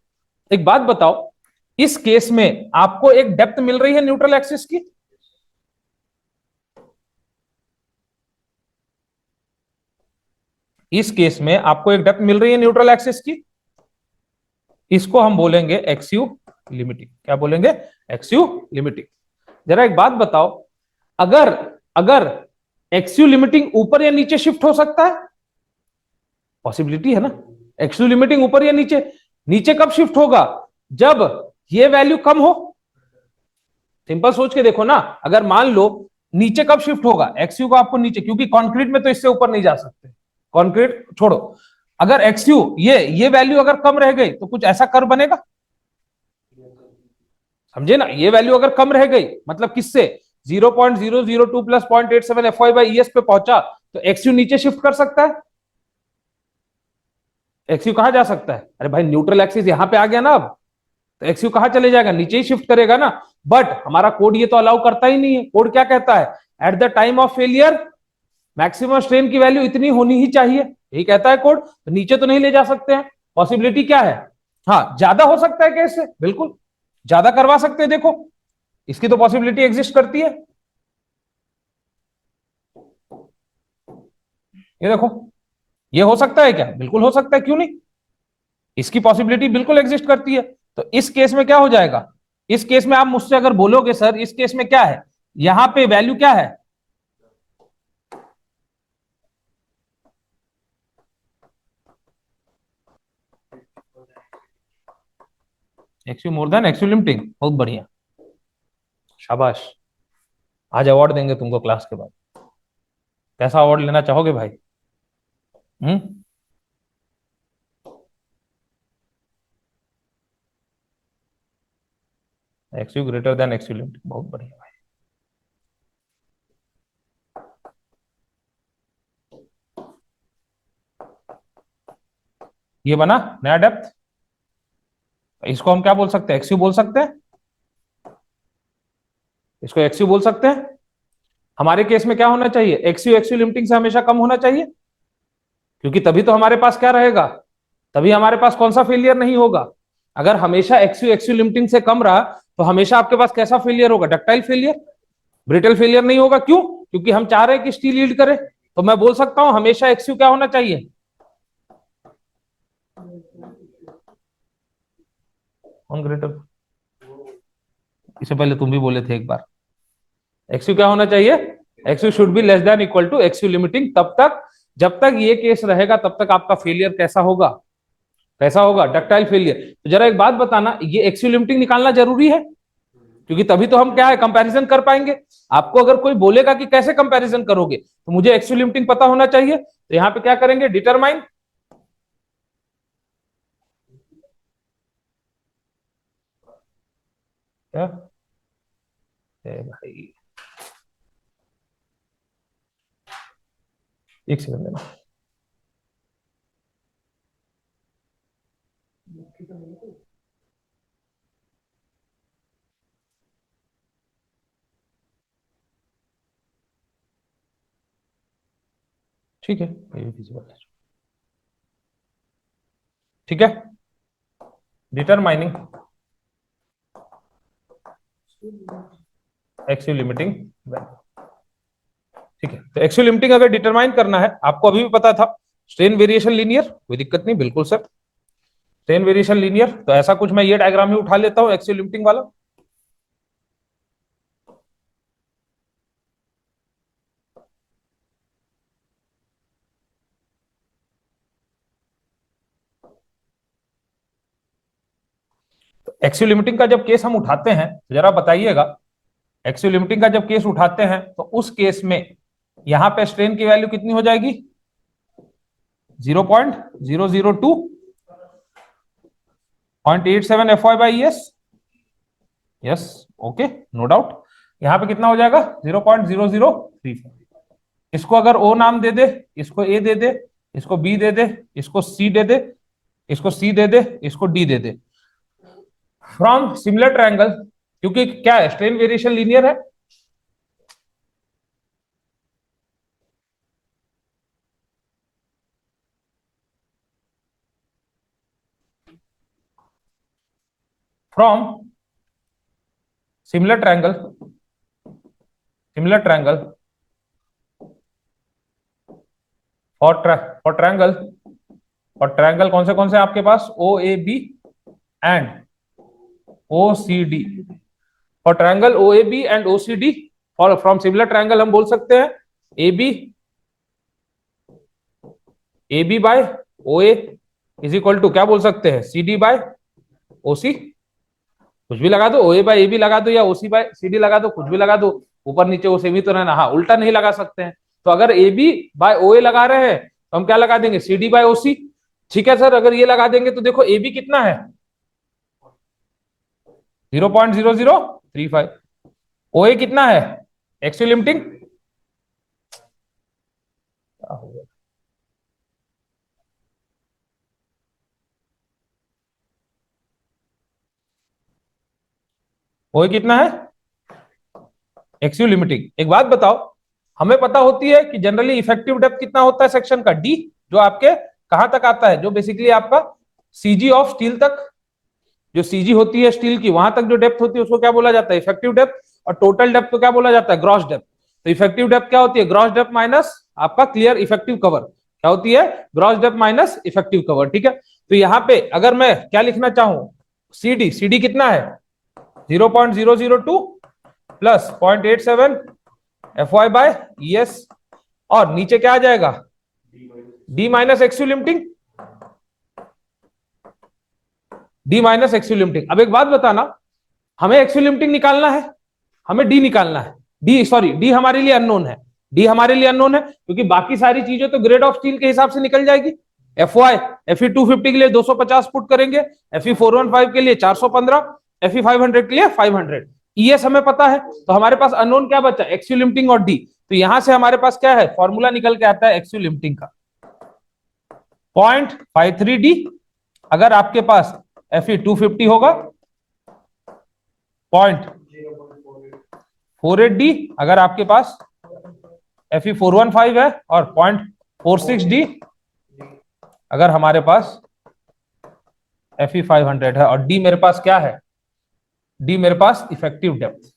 एक बात बताओ, इस केस में आपको एक डेप्थ मिल रही है न्यूट्रल एक्सिस की, इस केस में आपको एक डेप्थ मिल रही है न्यूट्रल एक्सिस की, इसको हम बोलेंगे एक्सयू लिमिटिंग। क्या बोलेंगे? एक्सयू लिमिटिंग। जरा एक बात बताओ, अगर अगर एक्सयू लिमिटिंग ऊपर या नीचे शिफ्ट हो सकता है, पॉसिबिलिटी है ना, एक्सयू लिमिटिंग ऊपर या नीचे, नीचे कब शिफ्ट होगा, जब ये वैल्यू कम हो। सिंपल सोच के देखो ना, अगर मान लो नीचे कब शिफ्ट होगा, एक्सयू को आपको नीचे, क्योंकि कंक्रीट में तो इससे ऊपर नहीं जा सकते, कंक्रीट छोड़ो, अगर एक्सयू ये वैल्यू अगर कम रह गई तो कुछ ऐसा कर्व बनेगा, समझे ना, ये वैल्यू अगर कम रह गई मतलब किससे, 0.002 प्लस 0.87 FY/ES पे पहुंचा, तो एक्सयू नीचे शिफ्ट कर सकता है, एक्सयू कहाँ जा सकता है? अरे भाई न्यूट्रल एक्सिस यहाँ पे आ गया ना, अब तो एक्सयू कहाँ चले जाएगा? नीचे ही शिफ्ट करेगा ना। बट हमारा कोड ये तो अलाउ करता ही नहीं है। कोड क्या कहता है? At the time of failure maximum strain की वैल्यू इतनी होनी ही चाहिए, यही कहता है कोड। तो नीचे तो नहीं ले जा सकते हैं। पॉसिबिलिटी क्या है? हाँ, ज्यादा हो सकता है केस से, बिल्कुल ज्यादा करवा सकते हैं। देखो इसकी तो पॉसिबिलिटी एग्जिस्ट करती है। ये देखो, ये हो सकता है क्या? बिल्कुल हो सकता है, क्यों नहीं? इसकी पॉसिबिलिटी बिल्कुल एग्जिस्ट करती है। तो इस केस में क्या हो जाएगा? इस केस में आप मुझसे अगर बोलोगे सर इस केस में क्या है, यहां पे वैल्यू क्या है? एक्सयू मोर देन एक्सयू लिमिटिंग, बहुत बढ़िया, शाबाश। आज अवार्ड देंगे तुमको क्लास के बाद। कैसा अवार्ड लेना चाहोगे भाई? हम्म। एक्सयू ग्रेटर देन एक्सयू लिमिटिंग, बहुत बढ़िया भाई। ये बना नया डेप्थ। इसको हम क्या बोल सकते हैं? एक्सयू बोल सकते हैं। इसको एक्सयू बोल सकते हैं। हमारे केस में क्या होना चाहिए? एक्सयू एक्सयू लिमिटिंग से हमेशा कम होना चाहिए, क्योंकि तभी तो हमारे पास क्या रहेगा? तभी हमारे पास कौन सा फेलियर नहीं होगा? अगर हमेशा एक्सयू एक्सयू लिमिटिंग से कम रहा तो हमेशा आपके पास कैसा फेलियर होगा? डक्टाइल फेलियर, ब्रिटल फेलियर नहीं होगा। क्यों? क्योंकि हम चाह रहे हैं कि स्टील यील्ड करे। तो मैं बोल सकता हूं हमेशा एक्सयू क्या होना चाहिए? ऑन ग्रेटर, इससे पहले तुम भी बोले थे एक बार। एक्सयू क्या होना चाहिए? X u should be less than equal to x u limiting. तब तक, जब तक ये केस रहेगा तब तक आपका फेलियर कैसा होगा? कैसा होगा? Ductile failure. तो जरा एक बात बताना, ये एक्सयू लिमिटिंग निकालना जरूरी है, क्योंकि तभी तो हम क्या है कंपैरिजन कर पाएंगे। आपको अगर कोई बोलेगा कि कैसे कंपैरिजन करोगे, तो मुझे एक्सयू लिमिटिंग पता होना चाहिए। तो यहां पे क्या करेंगे? डिटरमाइन क्या? भाई एक सेकंड देना। ठीक है, ये भी visible है। ठीक है, डिटरमाइनिंग एक्सयू लिमिटिंग वैल्यू। ठीक है, तो एक्सयू लिमिटिंग अगर डिटरमाइन करना है, आपको अभी भी पता था स्ट्रेन वेरिएशन लीनियर, कोई दिक्कत नहीं, बिल्कुल सर। स्ट्रेन वेरिएशन लीनियर, तो ऐसा कुछ मैं ये डायग्राम ही उठा लेता हूं एक्सयू लिमिटिंग वाला। तो एक्सयू लिमिटिंग का जब केस हम उठाते हैं तो जरा बताइएगा, एक्सयू लिमिटिंग का जब केस उठाते हैं तो उस केस में यहां पे स्ट्रेन की वैल्यू कितनी हो जाएगी? 0.002 0.87 F Y by S. Yes, okay, no doubt. यहां पे कितना हो जाएगा? 0.0035। इसको अगर ओ नाम दे दे, इसको ए दे दे, इसको बी दे दे, इसको सी दे दे, इसको सी दे दे, इसको डी दे दे, फ्रॉम सिमिलर ट्रायंगल, क्योंकि क्या है स्ट्रेन वेरिएशन लीनियर है। From similar triangle, similar triangle for triangle, और ट्रायंगल कौन से आपके पास? O A B and O C D. For triangle O A B and O C D, और फ्रॉम सिमिलर ट्रायंगल हम बोल सकते हैं A B by O A is equal to क्या बोल सकते हैं? सी डी बाय ओ सी। कुछ भी लगा दो, ओ ए बाय ए बी लगा दो, या ओ सी बाय सी डी लगा दो, कुछ भी लगा दो। ऊपर नीचे ओ से भी तो रहना, हाँ उल्टा नहीं लगा सकते हैं। तो अगर ए बी बाय ओ ए लगा रहे हैं तो हम क्या लगा देंगे? सी डी बाय ओ सी। ठीक है सर, अगर ये लगा देंगे तो देखो ए बी कितना है? 0.0035। ओ ए कितना है? एक्चुअल लिमिटिंग क्या होगा? वही कितना है, एक्सयू लिमिटिंग। एक बात बताओ, हमें पता होती है कि जनरली इफेक्टिव डेप्थ कितना होता है सेक्शन का, डी, जो आपके कहां तक आता है, जो बेसिकली आपका सीजी ऑफ स्टील तक, जो सीजी होती है स्टील की, वहां तक जो डेप्थ होती है उसको क्या बोला जाता है, इफेक्टिव डेप्थ। और टोटल डेप्थ को क्या बोला जाता है, ग्रॉस डेप्थ। तो इफेक्टिव डेप्थ क्या होती है, ग्रॉस डेप्थ माइनस आपका क्लियर इफेक्टिव कवर, क्या होती है, gross depth minus effective cover, ठीक है। तो यहाँ पे अगर मैं क्या लिखना चाहूं, सीडी, सीडी कितना है 0.002 plus 0.87 F Y by S, और नीचे क्या आ जाएगा, D minus X U limiting, D minus X U limiting. अब एक बात बताना, हमें एक्सयू लिमिटिंग निकालना है, हमें डी निकालना है, डी सॉरी डी हमारे लिए अननोन है, डी हमारे लिए अननोन है, क्योंकि बाकी सारी चीजें तो ग्रेड ऑफ स्टील के हिसाब से निकल जाएगी। एफ वाई, एफ ई 250 के लिए 250 पुट करेंगे, एफ ई 415 के लिए 415, एफ ई 500 के लिए 500, ईएस हमें पता है, तो हमारे पास अननोन क्या बचा, एक्सयू लिमिटिंग और डी। तो यहां से हमारे पास क्या है, फॉर्मूला निकल के आता है एक्सयू लिमिटिंग का 0.53 डी, अगर आपके पास एफ ई 250 होगा 0.48 डी, अगर आपके पास एफ ई 415 है, और 0.46 डी अगर हमारे पास एफ ई 500 है, और डी मेरे पास क्या है, डी मेरे पास इफेक्टिव डेप्थ।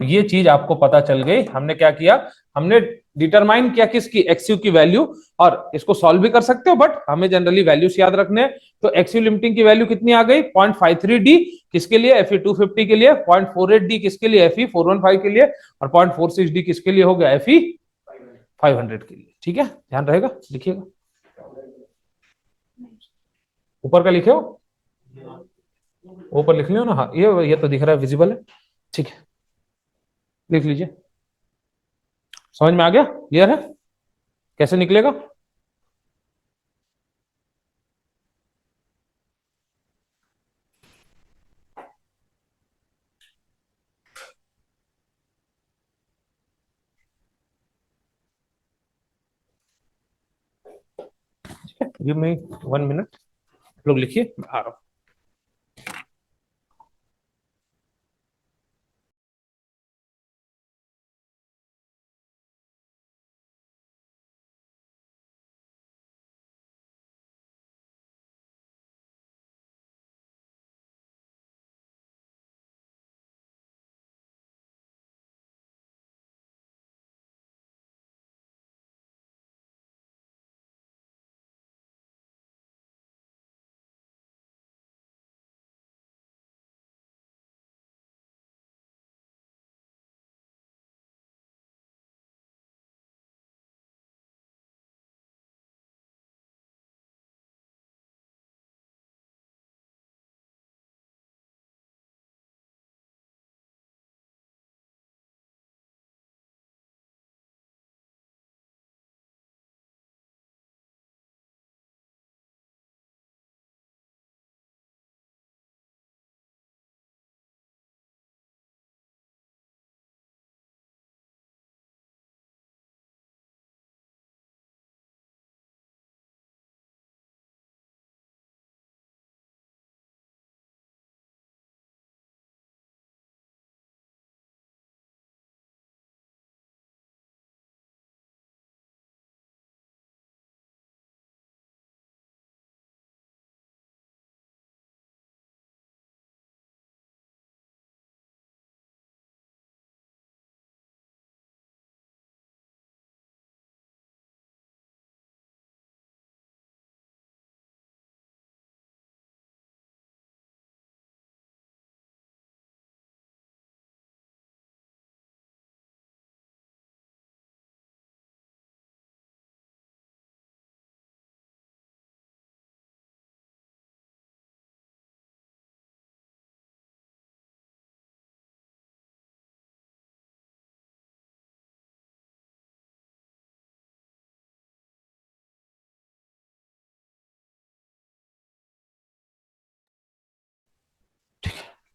ये चीज आपको पता चल गई, हमने क्या किया, हमने डिटरमाइन किया किसकी, एक्सयू की वैल्यू। और इसको सॉल्व भी कर सकते हो, बट हमें जनरली वैल्यूज याद रखने हैं। तो एक्सयू लिमिटिंग की वैल्यू कितनी आ गई, 0.53 डी किसके लिए, एफ ई 250 के लिए, 0.48 डी किसके लिए, एफ ई 415 के लिए, और 0.46 डी किसके लिए हो गया, एफ ई 500 के लिए। ठीक है, ध्यान रहेगा, लिखिएगा, ऊपर का लिखे हो, ऊपर लिख लियो ना, हाँ ये तो दिख रहा है, विजिबल है, ठीक है, लिख लीजिए। समझ में आ गया, क्लियर है, कैसे निकलेगा। गिव मी 1 मिनट, लोग लिखिए, आ रहा हूं।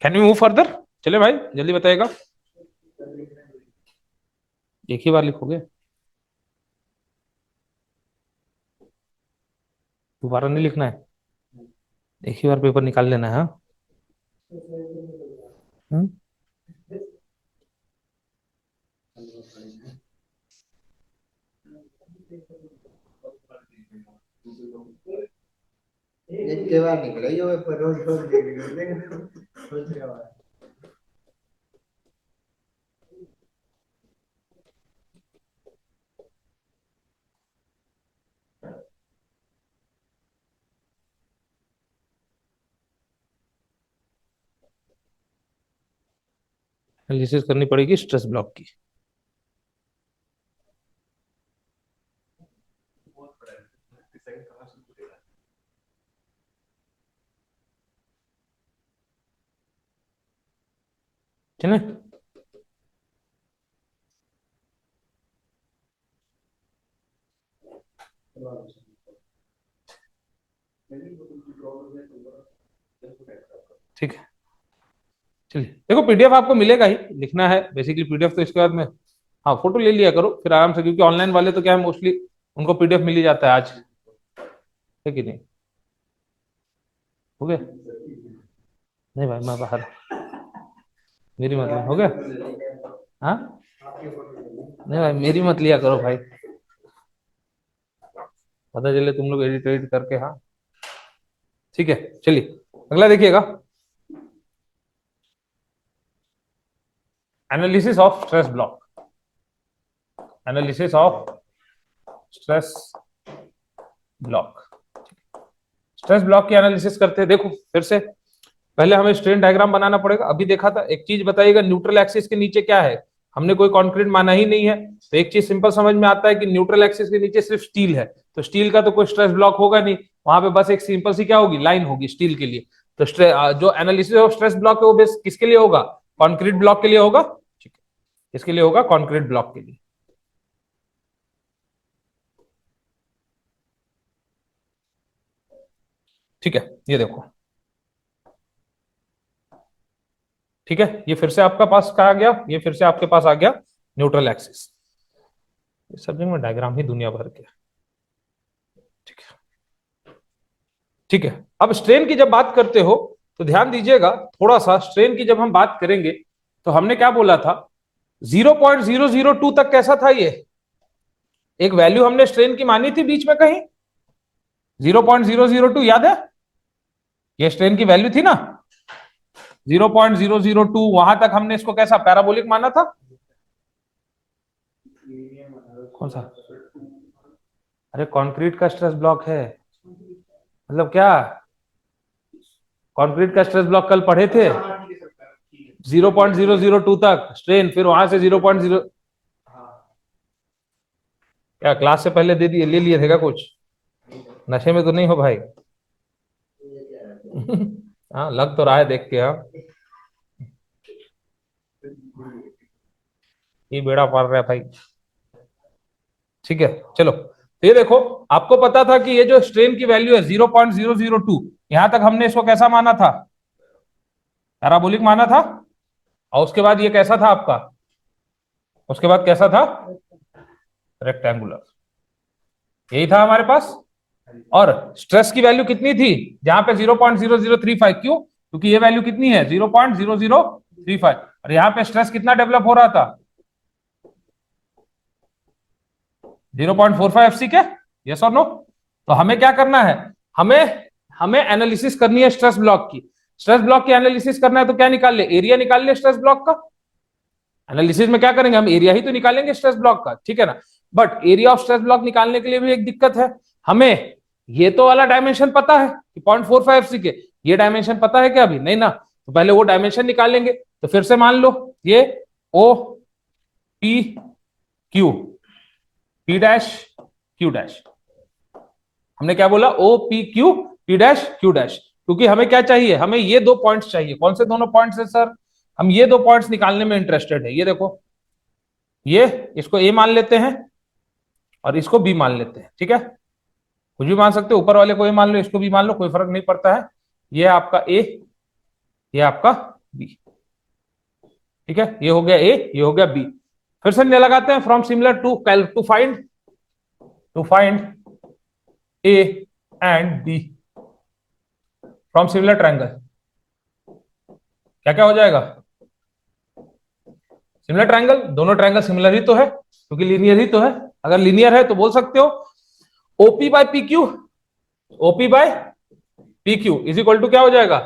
कैन यू मूव फर्दर, चले भाई जल्दी बताइएगा, एक ही बार लिखोगे, दोबारा नहीं लिखना है। एक ही बार पेपर निकाल लेना है, हाँ? हम्म? एक के बार निकले यो पेपर रोज रोज देख रहे हो। एनालिसिस करनी पड़ेगी स्ट्रेस ब्लॉक की। ठीक है। ठीक है, चलिए देखो पीडीएफ आपको मिलेगा ही, लिखना है बेसिकली पीडीएफ, तो इसके बाद में हाँ फोटो ले लिया करो फिर आराम से, क्योंकि ऑनलाइन वाले तो क्या है मोस्टली उनको पीडीएफ मिल ही जाता है आज, है कि नहीं? हो गया? नहीं भाई मैं बाहर, मेरी मतलब हो गया। हाँ नहीं भाई मेरी मत लिया करो भाई, पता चले तुम लोग एडिट एडिट करके, हाँ ठीक है। चलिए अगला देखिएगा, analysis of stress block. Analysis of stress block. Stress block की एनालिसिस करते हैं। देखो फिर से पहले हमें स्ट्रेन डायग्राम बनाना पड़ेगा। अभी देखा था, एक चीज बताइएगा, न्यूट्रल एक्सिस के नीचे क्या है? हमने कोई कंक्रीट माना ही नहीं है, तो एक चीज सिंपल समझ में आता है कि न्यूट्रल एक्सिस के नीचे सिर्फ स्टील है, तो स्टील का तो कोई स्ट्रेस ब्लॉक होगा नहीं, वहां पे बस एक सिंपल सी क्या होगी, लाइन होगी स्टील के लिए। तो जो एनालिसिस ऑफ स्ट्रेस ब्लॉक है वो बेस किसके लिए होगा? कॉन्क्रीट ब्लॉक के लिए होगा। ठीक है, किसके लिए होगा? कॉन्क्रीट ब्लॉक के लिए। ठीक है, ये देखो, ठीक है, ये फिर से आपका पास कहा गया, ये फिर से आपके पास आ गया न्यूट्रल एक्सिस। इस सब्जेक्ट में डायग्राम ही दुनिया भर के। ठीक है, ठीक है। अब स्ट्रेन की जब बात करते हो तो ध्यान दीजिएगा थोड़ा सा, स्ट्रेन की जब हम बात करेंगे तो हमने क्या बोला था, 0.002 तक कैसा था ये, एक वैल्यू हमने स्ट्रेन की मानी थी बीच में कहीं, 0.002 याद है? ये स्ट्रेन की वैल्यू थी ना 0.002, वहां तक हमने इसको कैसा पैराबोलिक माना था? कौन सा? अरे कंक्रीट का स्ट्रेस ब्लॉक है, मतलब क्या, कंक्रीट का स्ट्रेस ब्लॉक कल पढ़े थे, 0.002 तक स्ट्रेन, फिर वहां से 0.0, क्या क्लास से पहले दे दिए, ले लिए थे क्या कुछ? नशे में तो नहीं हो भाई? हाँ लग तो रहा है देख के, हाँ ये बेड़ा पार रहा है भाई। ठीक है चलो, तो ये देखो, आपको पता था कि ये जो स्ट्रेन की वैल्यू है 0.002, यहां तक हमने इसको कैसा माना था? पैराबोलिक माना था। और उसके बाद ये कैसा था आपका? उसके बाद कैसा था? रेक्टेंगुलर। यही था हमारे पास। और स्ट्रेस की वैल्यू कितनी थी जहां पे 0.0035, क्यों? क्योंकि ये वैल्यू कितनी है 0.0035, और यहाँ पे स्ट्रेस कितना डेवलप हो रहा था? 0.45 एफसी के, यस और नो? तो हमें क्या करना है, हमें हमें एनालिसिस करनी है स्ट्रेस ब्लॉक की। स्ट्रेस ब्लॉक की एनालिसिस करना है तो क्या निकाल ले, एरिया निकाल ले स्ट्रेस ब्लॉक का। एनालिसिस में क्या करेंगे, हम एरिया ही तो निकालेंगे स्ट्रेस ब्लॉक का, ठीक है ना? But area of stress block निकालने के लिए भी एक दिक्कत है, हमें ये तो वाला डायमेंशन पता है कि 0.45 सी के, ये डायमेंशन पता है क्या? अभी नहीं ना, तो पहले वो डायमेंशन निकालेंगे। तो फिर से मान लो ये O P Q, P dash Q dash, हमने क्या बोला, O P Q P dash Q dash, क्योंकि हमें क्या चाहिए, हमें ये दो पॉइंट्स चाहिए। कौन से दोनों पॉइंट्स है सर? हम ये दो पॉइंट्स निकालने में इंटरेस्टेड है। ये देखो, ये इसको ए मान लेते हैं और इसको बी मान लेते हैं, ठीक है? कुछ भी मान सकते हो, ऊपर वाले को ए मान लो, इसको भी मान लो, कोई फर्क नहीं पड़ता है। ये आपका ए, ये आपका बी, ठीक है? ये हो गया ए, ये हो गया बी। फिर से लगाते हैं, from similar to find A and B. From similar triangle, क्या क्या हो जाएगा? सिमिलर ट्रायंगल, दोनों ट्रायंगल सिमिलर ही तो है क्योंकि लीनियर ही तो है। अगर लीनियर है तो बोल सकते हो OP by P Q, OP by P Q is equal to क्या हो जाएगा?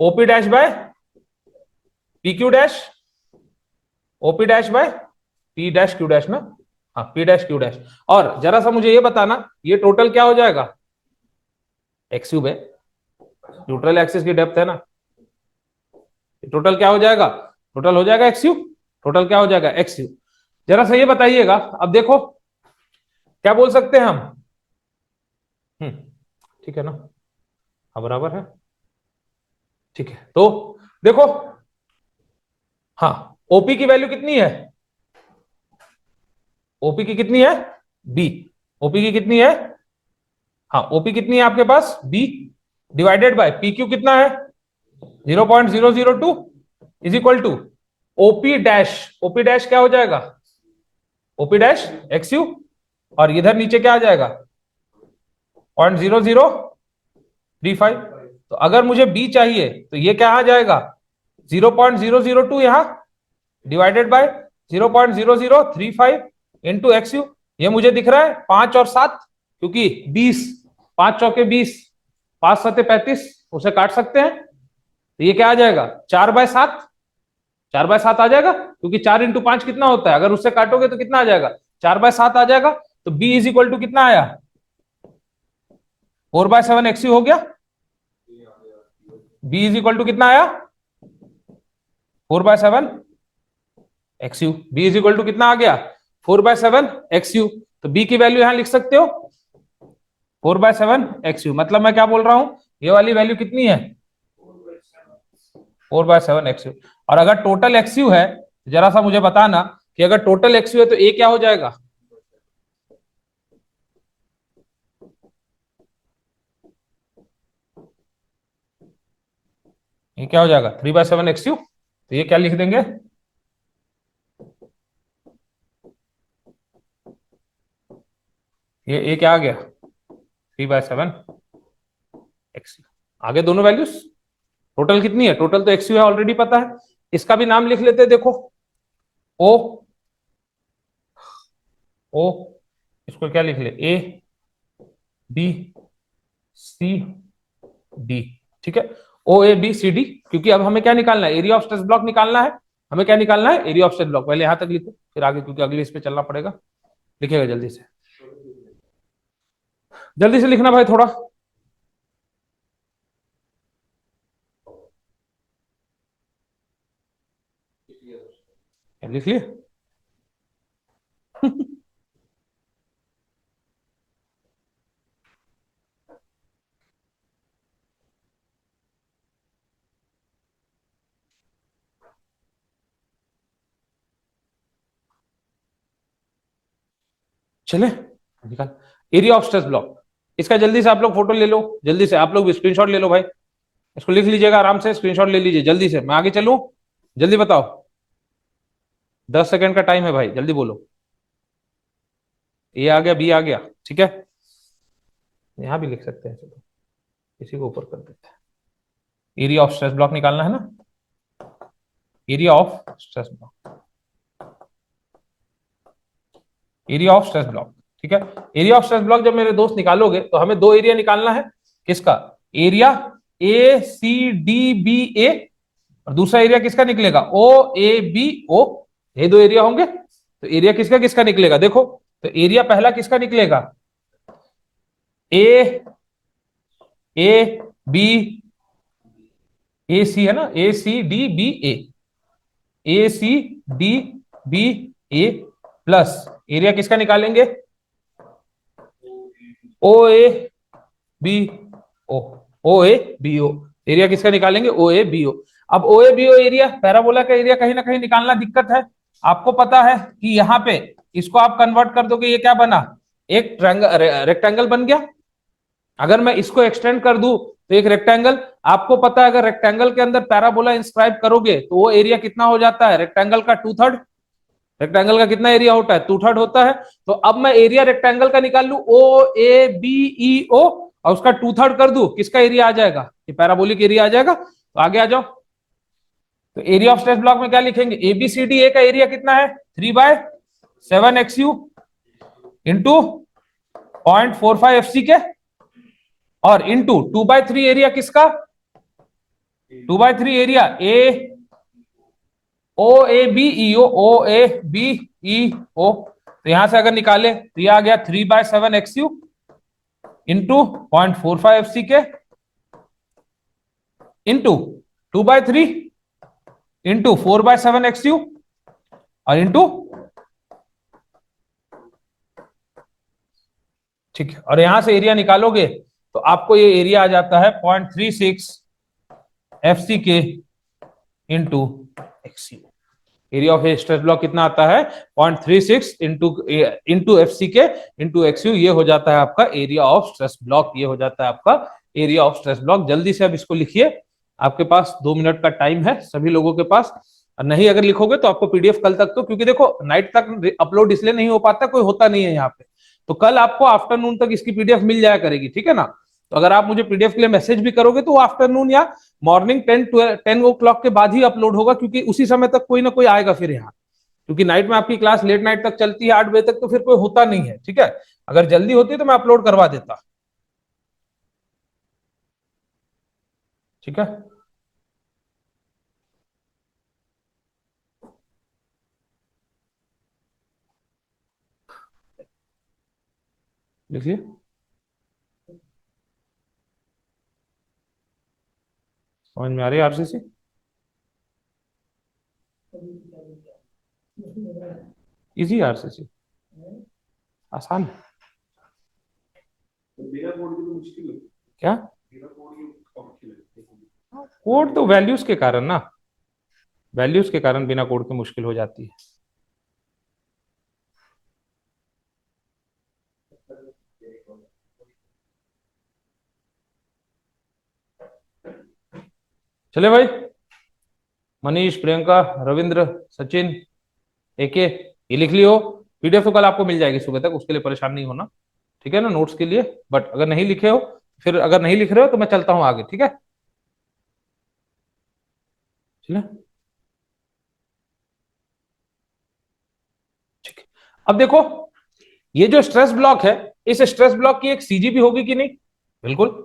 OP dash by P Q dash, OP dash by P dash Q dash ना, हाँ पी डैश क्यू डैश। और जरा सा मुझे ये बताना ये टोटल क्या हो जाएगा? एक्स क्यूब है, न्यूट्रल एक्सिस की डेप्थ है ना, टोटल क्या हो जाएगा? टोटल हो जाएगा एक्स क्यूब, टोटल क्या हो जाएगा? X cube. जरा सा ये बताइएगा, अब देखो क्या बोल सकते हैं हम? ठीक है ना, हाँ बराबर है, ठीक है। तो देखो, हाँ ओपी की वैल्यू कितनी है? ओपी की कितनी है? बी। ओपी की कितनी है? हाँ ओपी कितनी है आपके पास? B divided by P Q कितना है? 0.002 is equal to OP dash, OP dash क्या हो जाएगा? ओपी डैश एक्स यू, और इधर नीचे क्या आ जाएगा? 0.0035। तो अगर मुझे बी चाहिए तो ये क्या आ जाएगा? 0.002 यहां divided by 0.0035 into x you. ये मुझे दिख रहा है 5 और 7, क्योंकि 20, 5 चौके 20, 5 सते 35, उसे काट सकते हैं। तो ये क्या आ जाएगा? 4/7, 4/7 आ जाएगा, क्योंकि 4 इंटू 5 कितना होता है? अगर उससे काटोगे तो कितना आ जाएगा? 4/7 आ जाएगा। तो बी इज इक्वल टू कितना आया? 4/7 एक्स यू हो गया। बी इज इक्वल टू कितना आया? 4/7 X U. B is equal to कितना आ गया? 4/7 एक्स यू। तो बी की वैल्यू यहां लिख सकते हो 4/7 एक्स यू। मतलब मैं क्या बोल रहा हूं, ये वाली वैल्यू कितनी है? 4/7 एक्स यू। और अगर टोटल एक्स यू है, जरा सा मुझे बताना कि अगर टोटल एक्स यू है तो ए क्या हो जाएगा? ये क्या हो जाएगा? 3/7 एक्स यू। तो ये क्या लिख देंगे? ये ए क्या आ गया? 3/7 एक्स यू। आगे दोनों वैल्यूज, टोटल कितनी है? टोटल तो एक्स यू है, ऑलरेडी पता है। इसका भी नाम लिख लेते हैं, देखो ओ, ओ इसको क्या लिख ले? ए बी सी डी, ठीक है। ओ ए बी सी डी, क्योंकि अब हमें क्या निकालना है? एरिया ऑफ स्ट्रेस ब्लॉक निकालना है। हमें क्या निकालना है? Area of stress block. पहले यहां तक लिखो, फिर आगे, क्योंकि अगले इस पे चलना पड़ेगा। लिखेगा जल्दी से, जल्दी से लिखना भाई थोड़ा। लिख लिए? चले निकाल। एरिया ऑफ स्ट्रेस ब्लॉक, इसका जल्दी से आप लोग फोटो ले लो, जल्दी से आप लोग भी स्क्रीनशॉट ले लो भाई। इसको लिख लीजिएगा आराम से, स्क्रीनशॉट ले लीजिए जल्दी से। मैं आगे चलूं? जल्दी बताओ, 10 सेकंड का टाइम है भाई, जल्दी बोलो। ए आ गया, बी आ गया, ठीक है। यहां भी लिख सकते हैं, चलो इसी को ऊपर कर देते हैं। एरिया ऑफ स्ट्रेस ब्लॉक निकालना है ना, area of stress block, area of stress block, ठीक है। एरिया ऑफ स्ट्रेस ब्लॉक जब मेरे दोस्त निकालोगे तो हमें दो एरिया निकालना है। किसका? Area A C D B A, और दूसरा एरिया किसका निकलेगा? O A B O. ये दो एरिया होंगे, तो एरिया किसका किसका निकलेगा? देखो, तो एरिया पहला किसका निकलेगा? ए ए बी ए सी है ना, A C D B A C D B A plus area किसका निकालेंगे? O A B O, O A B O. Area किसका निकालेंगे? O A B O. अब O A B O area, parabola का area कहीं ना कहीं निकालना दिक्कत है। आपको पता है कि यहाँ पे इसको आप कन्वर्ट कर दोगे, ये क्या बना? एक रेक्टेंगल बन गया। अगर मैं इसको एक्सटेंड कर दूं तो एक रेक्टेंगल, आपको पता है अगर रेक्टेंगल के अंदर पैराबोला इंस्क्राइब करोगे तो वो एरिया कितना हो जाता है? रेक्टेंगल का 2/3। रेक्टेंगल का कितना एरिया होता है? 2/3 होता है। तो अब मैं एरिया रेक्टेंगल का निकाल लू, ओ ए बी ई ओ, और उसका 2/3 कर दूं, किसका एरिया आ जाएगा? ये पैराबोलिक एरिया आ जाएगा। तो आगे आ जाओ। तो एरिया ऑफ स्ट्रेस ब्लॉक में क्या लिखेंगे? एबीसीडी ए का एरिया कितना है? 3/7XU इंटू 0.45 FC के, और इंटू 2/3 एरिया किसका? 2/3 area A O A B E O A B E O. तो यहां से अगर निकाले तो यह आ गया 3/7XU इंटू 0.45 FC के इंटू 2/3 इंटू 4/7XU और इंटू, ठीक है, और यहां से एरिया निकालोगे तो आपको ये एरिया आ जाता है 0.36 FC के into XU। Area of stress block कितना आता है? 0.36 इंटू FC के इंटू XU। ये हो जाता है आपका एरिया ऑफ स्ट्रेस ब्लॉक। ये हो जाता है आपका एरिया ऑफ स्ट्रेस ब्लॉक। जल्दी से अब इसको लिखिए, आपके पास 2 मिनट का टाइम है सभी लोगों के पास। और नहीं अगर लिखोगे तो आपको पीडीएफ कल तक, तो क्योंकि देखो नाइट तक अपलोड इसलिए नहीं हो पाता, कोई होता नहीं है यहाँ पे, तो कल आपको आफ्टरनून तक इसकी पीडीएफ मिल जाया करेगी, ठीक है ना? तो अगर आप मुझे पीडीएफ के लिए मैसेज भी करोगे तो आफ्टरनून या मॉर्निंग 10 o'clock के बाद ही अपलोड होगा, क्योंकि उसी समय तक कोई ना कोई आएगा फिर यहाँ, क्योंकि नाइट में आपकी क्लास लेट नाइट तक चलती है 8 बजे तक, तो फिर कोई होता नहीं है, ठीक है? अगर जल्दी होती तो मैं अपलोड करवा देता, ठीक है? लिखिए। समझ में आ रही है आरसीसी? इजी आरसीसी, आसान है। बिना कोड की तो मुश्किल है। क्या? बिना कोड की मुश्किल है। कोड तो वैल्यूज के कारण ना, वैल्यूज के कारण बिना कोड के मुश्किल हो जाती है। चले भाई, मनीष, प्रियंका, रविंद्र, सचिन, एके, ये लिख लियो। पीडीएफ तो कल आपको मिल जाएगी सुबह तक, उसके लिए परेशान नहीं होना, ठीक है ना? नोट्स के लिए। बट अगर नहीं लिखे हो, फिर अगर नहीं लिख रहे हो तो मैं चलता हूं आगे, ठीक है? चलिए, ठीक है। अब देखो, ये जो स्ट्रेस ब्लॉक है, इस स्ट्रेस ब्लॉक की एक सीजी भी होगी कि नहीं? बिल्कुल,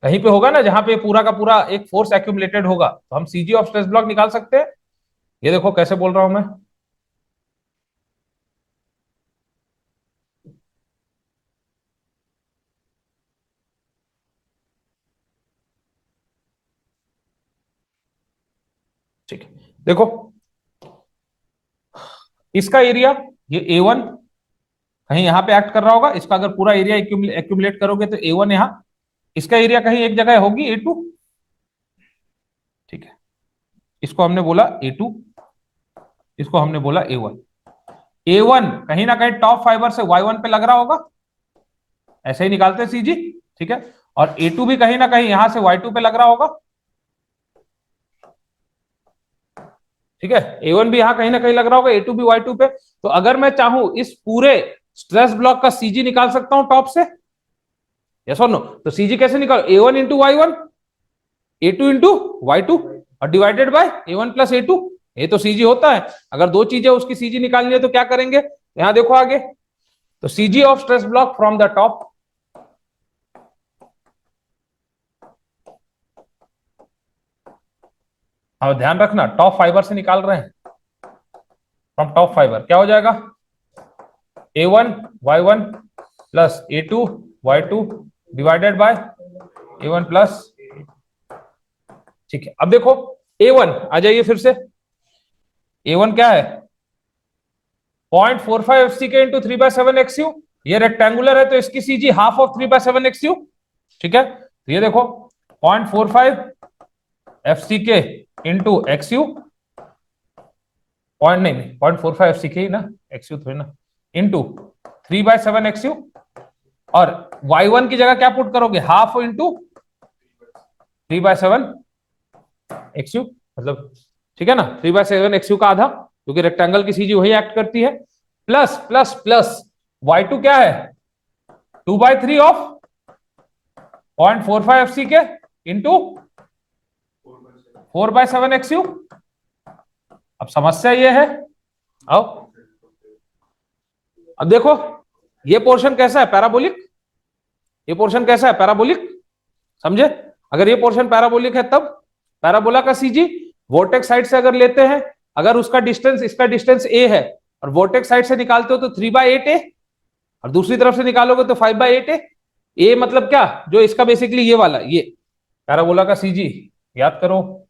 कहीं पे होगा ना, जहां पे पूरा का पूरा एक फोर्स एक्यूमुलेटेड होगा, तो हम सीजी ऑफ स्ट्रेस ब्लॉक निकाल सकते हैं। ये देखो कैसे बोल रहा हूं मैं। ठीक है, देखो इसका एरिया, ये A1 कहीं यहां पे एक्ट कर रहा होगा, इसका अगर पूरा एरिया एक्यूमुलेट करोगे तो A1 यहां, इसका एरिया कहीं एक जगह होगी A2, ठीक है? इसको हमने बोला A2, इसको हमने बोला A1। A1 कहीं ना कहीं टॉप फाइबर से Y1 पे लग रहा होगा, ऐसे ही निकालते हैं सीजी, ठीक है? और A2 भी कहीं ना कहीं यहां से Y2 पे लग रहा होगा, ठीक है? A1 भी यहां कहीं ना कहीं लग रहा होगा, A2 भी Y2 पे। तो अगर मैं चाहूं इस पूरे स्ट्रेस ब्लॉक का सीजी निकाल सकता हूं टॉप से, यस और नो? तो सीजी कैसे निकाल? A1 into Y1, A2 into Y2 और divided by A1 plus A2। ये तो सीजी होता है। अगर दो चीजें उसकी सीजी निकालनी है तो क्या करेंगे? यहां देखो आगे, तो CG of stress block from the top, अब ध्यान रखना टॉप फाइबर से निकाल रहे हैं, फ्रॉम टॉप फाइबर क्या हो जाएगा? A1 Y1 plus A2 Y2 divided by A1 plus, ठीक है? अब देखो A1 आ जाइए फिर से, A1 क्या है? 0.45 FC के इंटू 3/7XU। ये रेक्टेंगुलर है तो इसकी सीजी हाफ ऑफ 3/7XU, ठीक है? तो ये देखो 0.45 FC के इंटू XU, पॉइंट नहीं 0.45 FC के ही ना, XU थोड़ी ना, इंटू 3/7XU। और Y1 की जगह क्या पुट करोगे? हाफ इंटू 3/7XU, मतलब ठीक है ना? 3/7XU का आधा, क्योंकि रेक्टेंगल की सीजी वही एक्ट करती है, प्लस प्लस प्लस Y2 क्या है? 2/3 of 0.45 F C K into 4/7 एक्सयू। अब समस्या ये है, आओ अब देखो ये पोर्शन कैसा है, पैराबोलिक। ये पोर्शन कैसा है, पैराबोलिक, समझे। अगर ये पोर्शन पैराबोलिक है तब पैराबोला का सीजी वोर्टेक्स साइड से अगर लेते हैं, अगर उसका डिस्टेंस, इसका डिस्टेंस ए है और वोर्टेक्स साइड से निकालते हो तो 3/8 ए, और दूसरी तरफ से निकालोगे तो 5/8 ए। ए मतलब क्या, जो इसका बेसिकली ये वाला, ये पैराबोला का सीजी याद करो।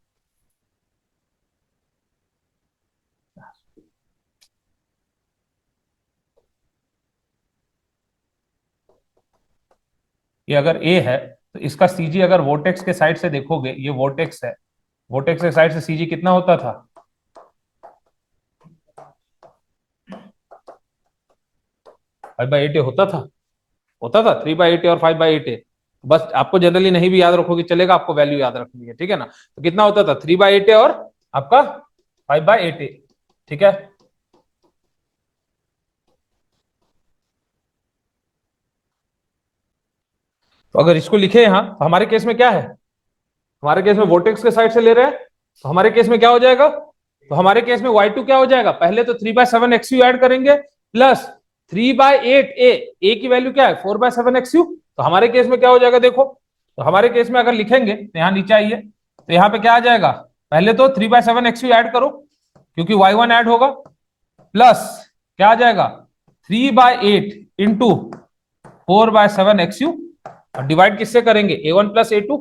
ये अगर ए है तो इसका सीजी अगर वोर्टेक्स के साइड से देखोगे, ये वोर्टेक्स है, वोर्टेक्स के साइड से सीजी कितना होता था, 5/8 होता था 3/8 और 5/8। बस आपको जनरली नहीं भी याद रखोगे चलेगा, आपको वैल्यू याद रखनी है, ठीक है ना। तो कितना होता था 3/8 और आपका 5/8, ठीक है। तो अगर इसको लिखे यहां तो हमारे केस में क्या है, हमारे केस में वोर्टेक्स के साइड से ले रहे हैं, तो हमारे केस में क्या हो जाएगा, तो हमारे केस में y2 क्या हो जाएगा, पहले तो 3/7 एक्सयू ऐड करेंगे प्लस 3/8 ए की वैल्यू क्या है 4/7 एक्सयू। तो हमारे केस में क्या हो जाएगा देखो, तो हमारे केस में अगर लिखेंगे तो यहाँ नीचे आइए, तो यहाँ पे क्या आ जाएगा, पहले तो 3/7 एक्सयू ऐड करो क्योंकि y1 ऐड होगा, प्लस क्या आ जाएगा 3/8 इंटू 4/7 एक्सयू, और डिवाइड किससे करेंगे a1 प्लस a2।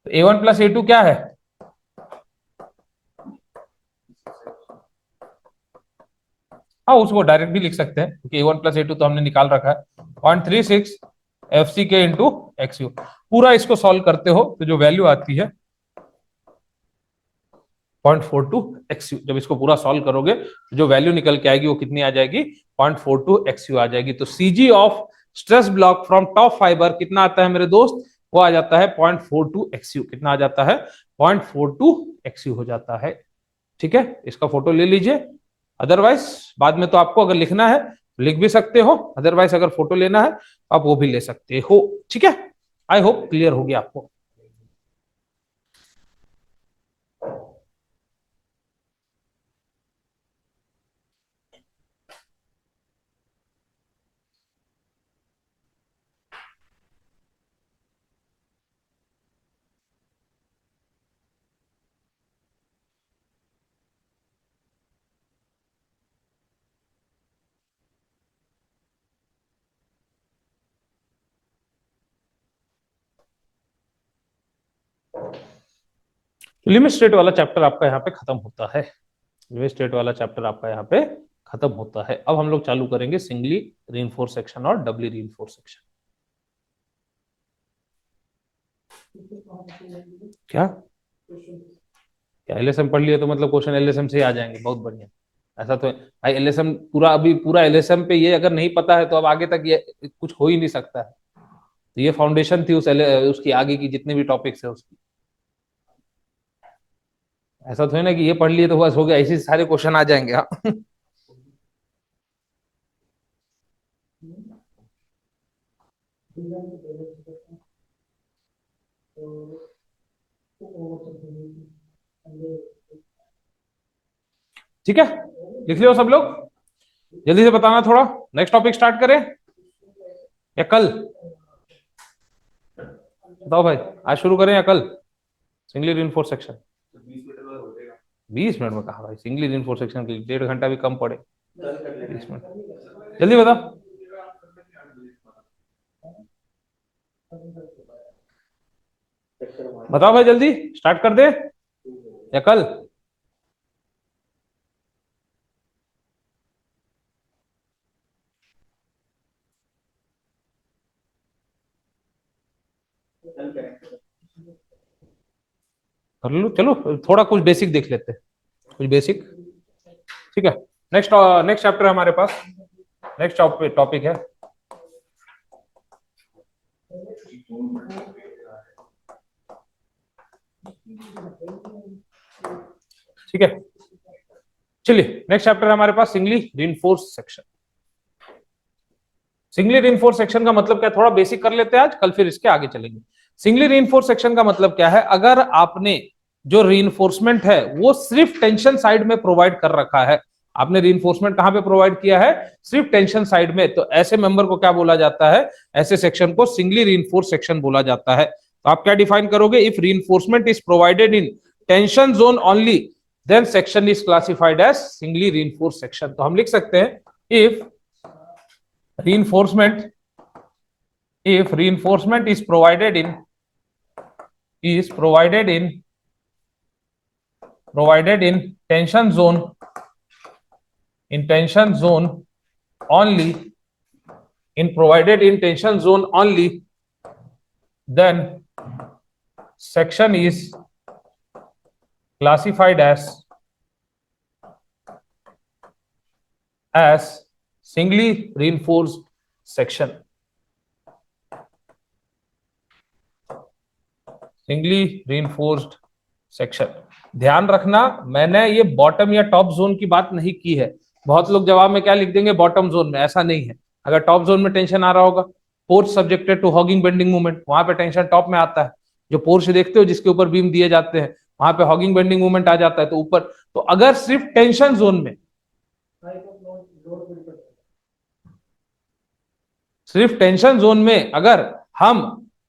तो a1 प्लस a2 क्या है, हाँ उसको डायरेक्ट भी लिख सकते हैं क्योंकि a1 प्लस a2 तो हमने निकाल रखा है 0.36 एफ सी के इंटू एक्सयू। पूरा इसको सॉल्व करते हो तो जो वैल्यू आती है 0.42 एक्सयू। जब इसको पूरा सॉल्व करोगे तो जो वैल्यू निकल के आएगी वो कितनी आ जाएगी 0.42 एक्सयू आ जाएगी। तो CG of stress block from top fibre कितना आता है मेरे दोस्त, वो आ जाता है 0.42 एक्सयू। कितना आ जाता है 0.42 एक्सयू हो जाता है, ठीक है। इसका फोटो ले लीजिए, अदरवाइज बाद में तो आपको अगर लिखना है लिख भी सकते हो, अदरवाइज अगर फोटो लेना है आप वो भी ले सकते हो, ठीक है। आई होप क्लियर हो गया आपको। लिमिट स्टेट वाला चैप्टर आपका यहाँ पे खत्म होता है, लिमिट स्टेट वाला चैप्टर आपका यहाँ पे खत्म होता है। अब हम लोग चालू करेंगे सिंगली रीइंफोर्स सेक्शन और डबली रीइंफोर्स सेक्शन। क्या क्या एलएसएम पढ़ लिया तो मतलब क्वेश्चन एलएसएम से ही आ जाएंगे, बहुत बढ़िया। ऐसा तो भाई एलएसएम पूरा, अभी पूरा एलएसएम पे ये अगर नहीं पता है तो अब आगे तक ये कुछ हो ही नहीं सकता है। तो ये फाउंडेशन थी उसकी आगे की जितने भी टॉपिक्स है उसकी। ऐसा तो है ना कि ये पढ़ लिए तो बस हो गया, ऐसे सारे क्वेश्चन आ जाएंगे। हाँ ठीक है, लिख लियो सब लोग, जल्दी से बताना थोड़ा। नेक्स्ट टॉपिक स्टार्ट करें या कल, बताओ भाई, आज शुरू करें या कल सिंगली रीइंफोर्स सेक्शन। 20 मिनट में कहा भाई, सिंगली रीइंफोर्स सेक्शन के लिए 1.5 घंटा भी कम पड़े। 20 मिनट जल्दी बताओ, बताओ भाई जल्दी स्टार्ट कर दे या कल। कर लो, चलो थोड़ा कुछ बेसिक देख लेते हैं, कुछ बेसिक, ठीक है। नेक्स्ट नेक्स्ट चैप्टर हमारे पास, नेक्स्ट टॉपिक है ठीक है। चलिए नेक्स्ट चैप्टर हमारे पास singly reinforce section. Singly reinforce section का मतलब क्या है, थोड़ा बेसिक कर लेते हैं आज, कल फिर इसके आगे चलेंगे। सिंगली रीइंफोर्स सेक्शन का मतलब क्या है, अगर आपने जो रीइंफोर्समेंट है वो सिर्फ टेंशन साइड में प्रोवाइड कर रखा है, आपने रीइंफोर्समेंट कहां पे प्रोवाइड किया है, सिर्फ टेंशन साइड में, तो ऐसे मेंबर को क्या बोला जाता है, ऐसे सेक्शन को सिंगली रीइंफोर्स सेक्शन बोला जाता है। तो आप क्या डिफाइन करोगे, if reinforcement is provided in tension zone only then section is classified as singly reinforce section. तो हम लिख सकते हैं if reinforcement if reinforcement is provided in tension zone only provided in tension zone only, then section is classified as singly reinforced section, singly reinforced section. ध्यान रखना, मैंने ये bottom या टॉप जोन की बात नहीं की है। बहुत लोग जवाब में क्या लिख देंगे, बॉटम जोन में, ऐसा नहीं है। अगर टॉप जोन में टेंशन आ रहा होगा, portion subjected to hogging bending movement, वहां पे टेंशन टॉप में आता है। जो पोर्च देखते हो जिसके ऊपर बीम दिए जाते हैं, वहां पे हॉगिंग बेंडिंग मूवमेंट आ जाता है, तो ऊपर। तो अगर सिर्फ टेंशन जोन में, सिर्फ टेंशन जोन में अगर हम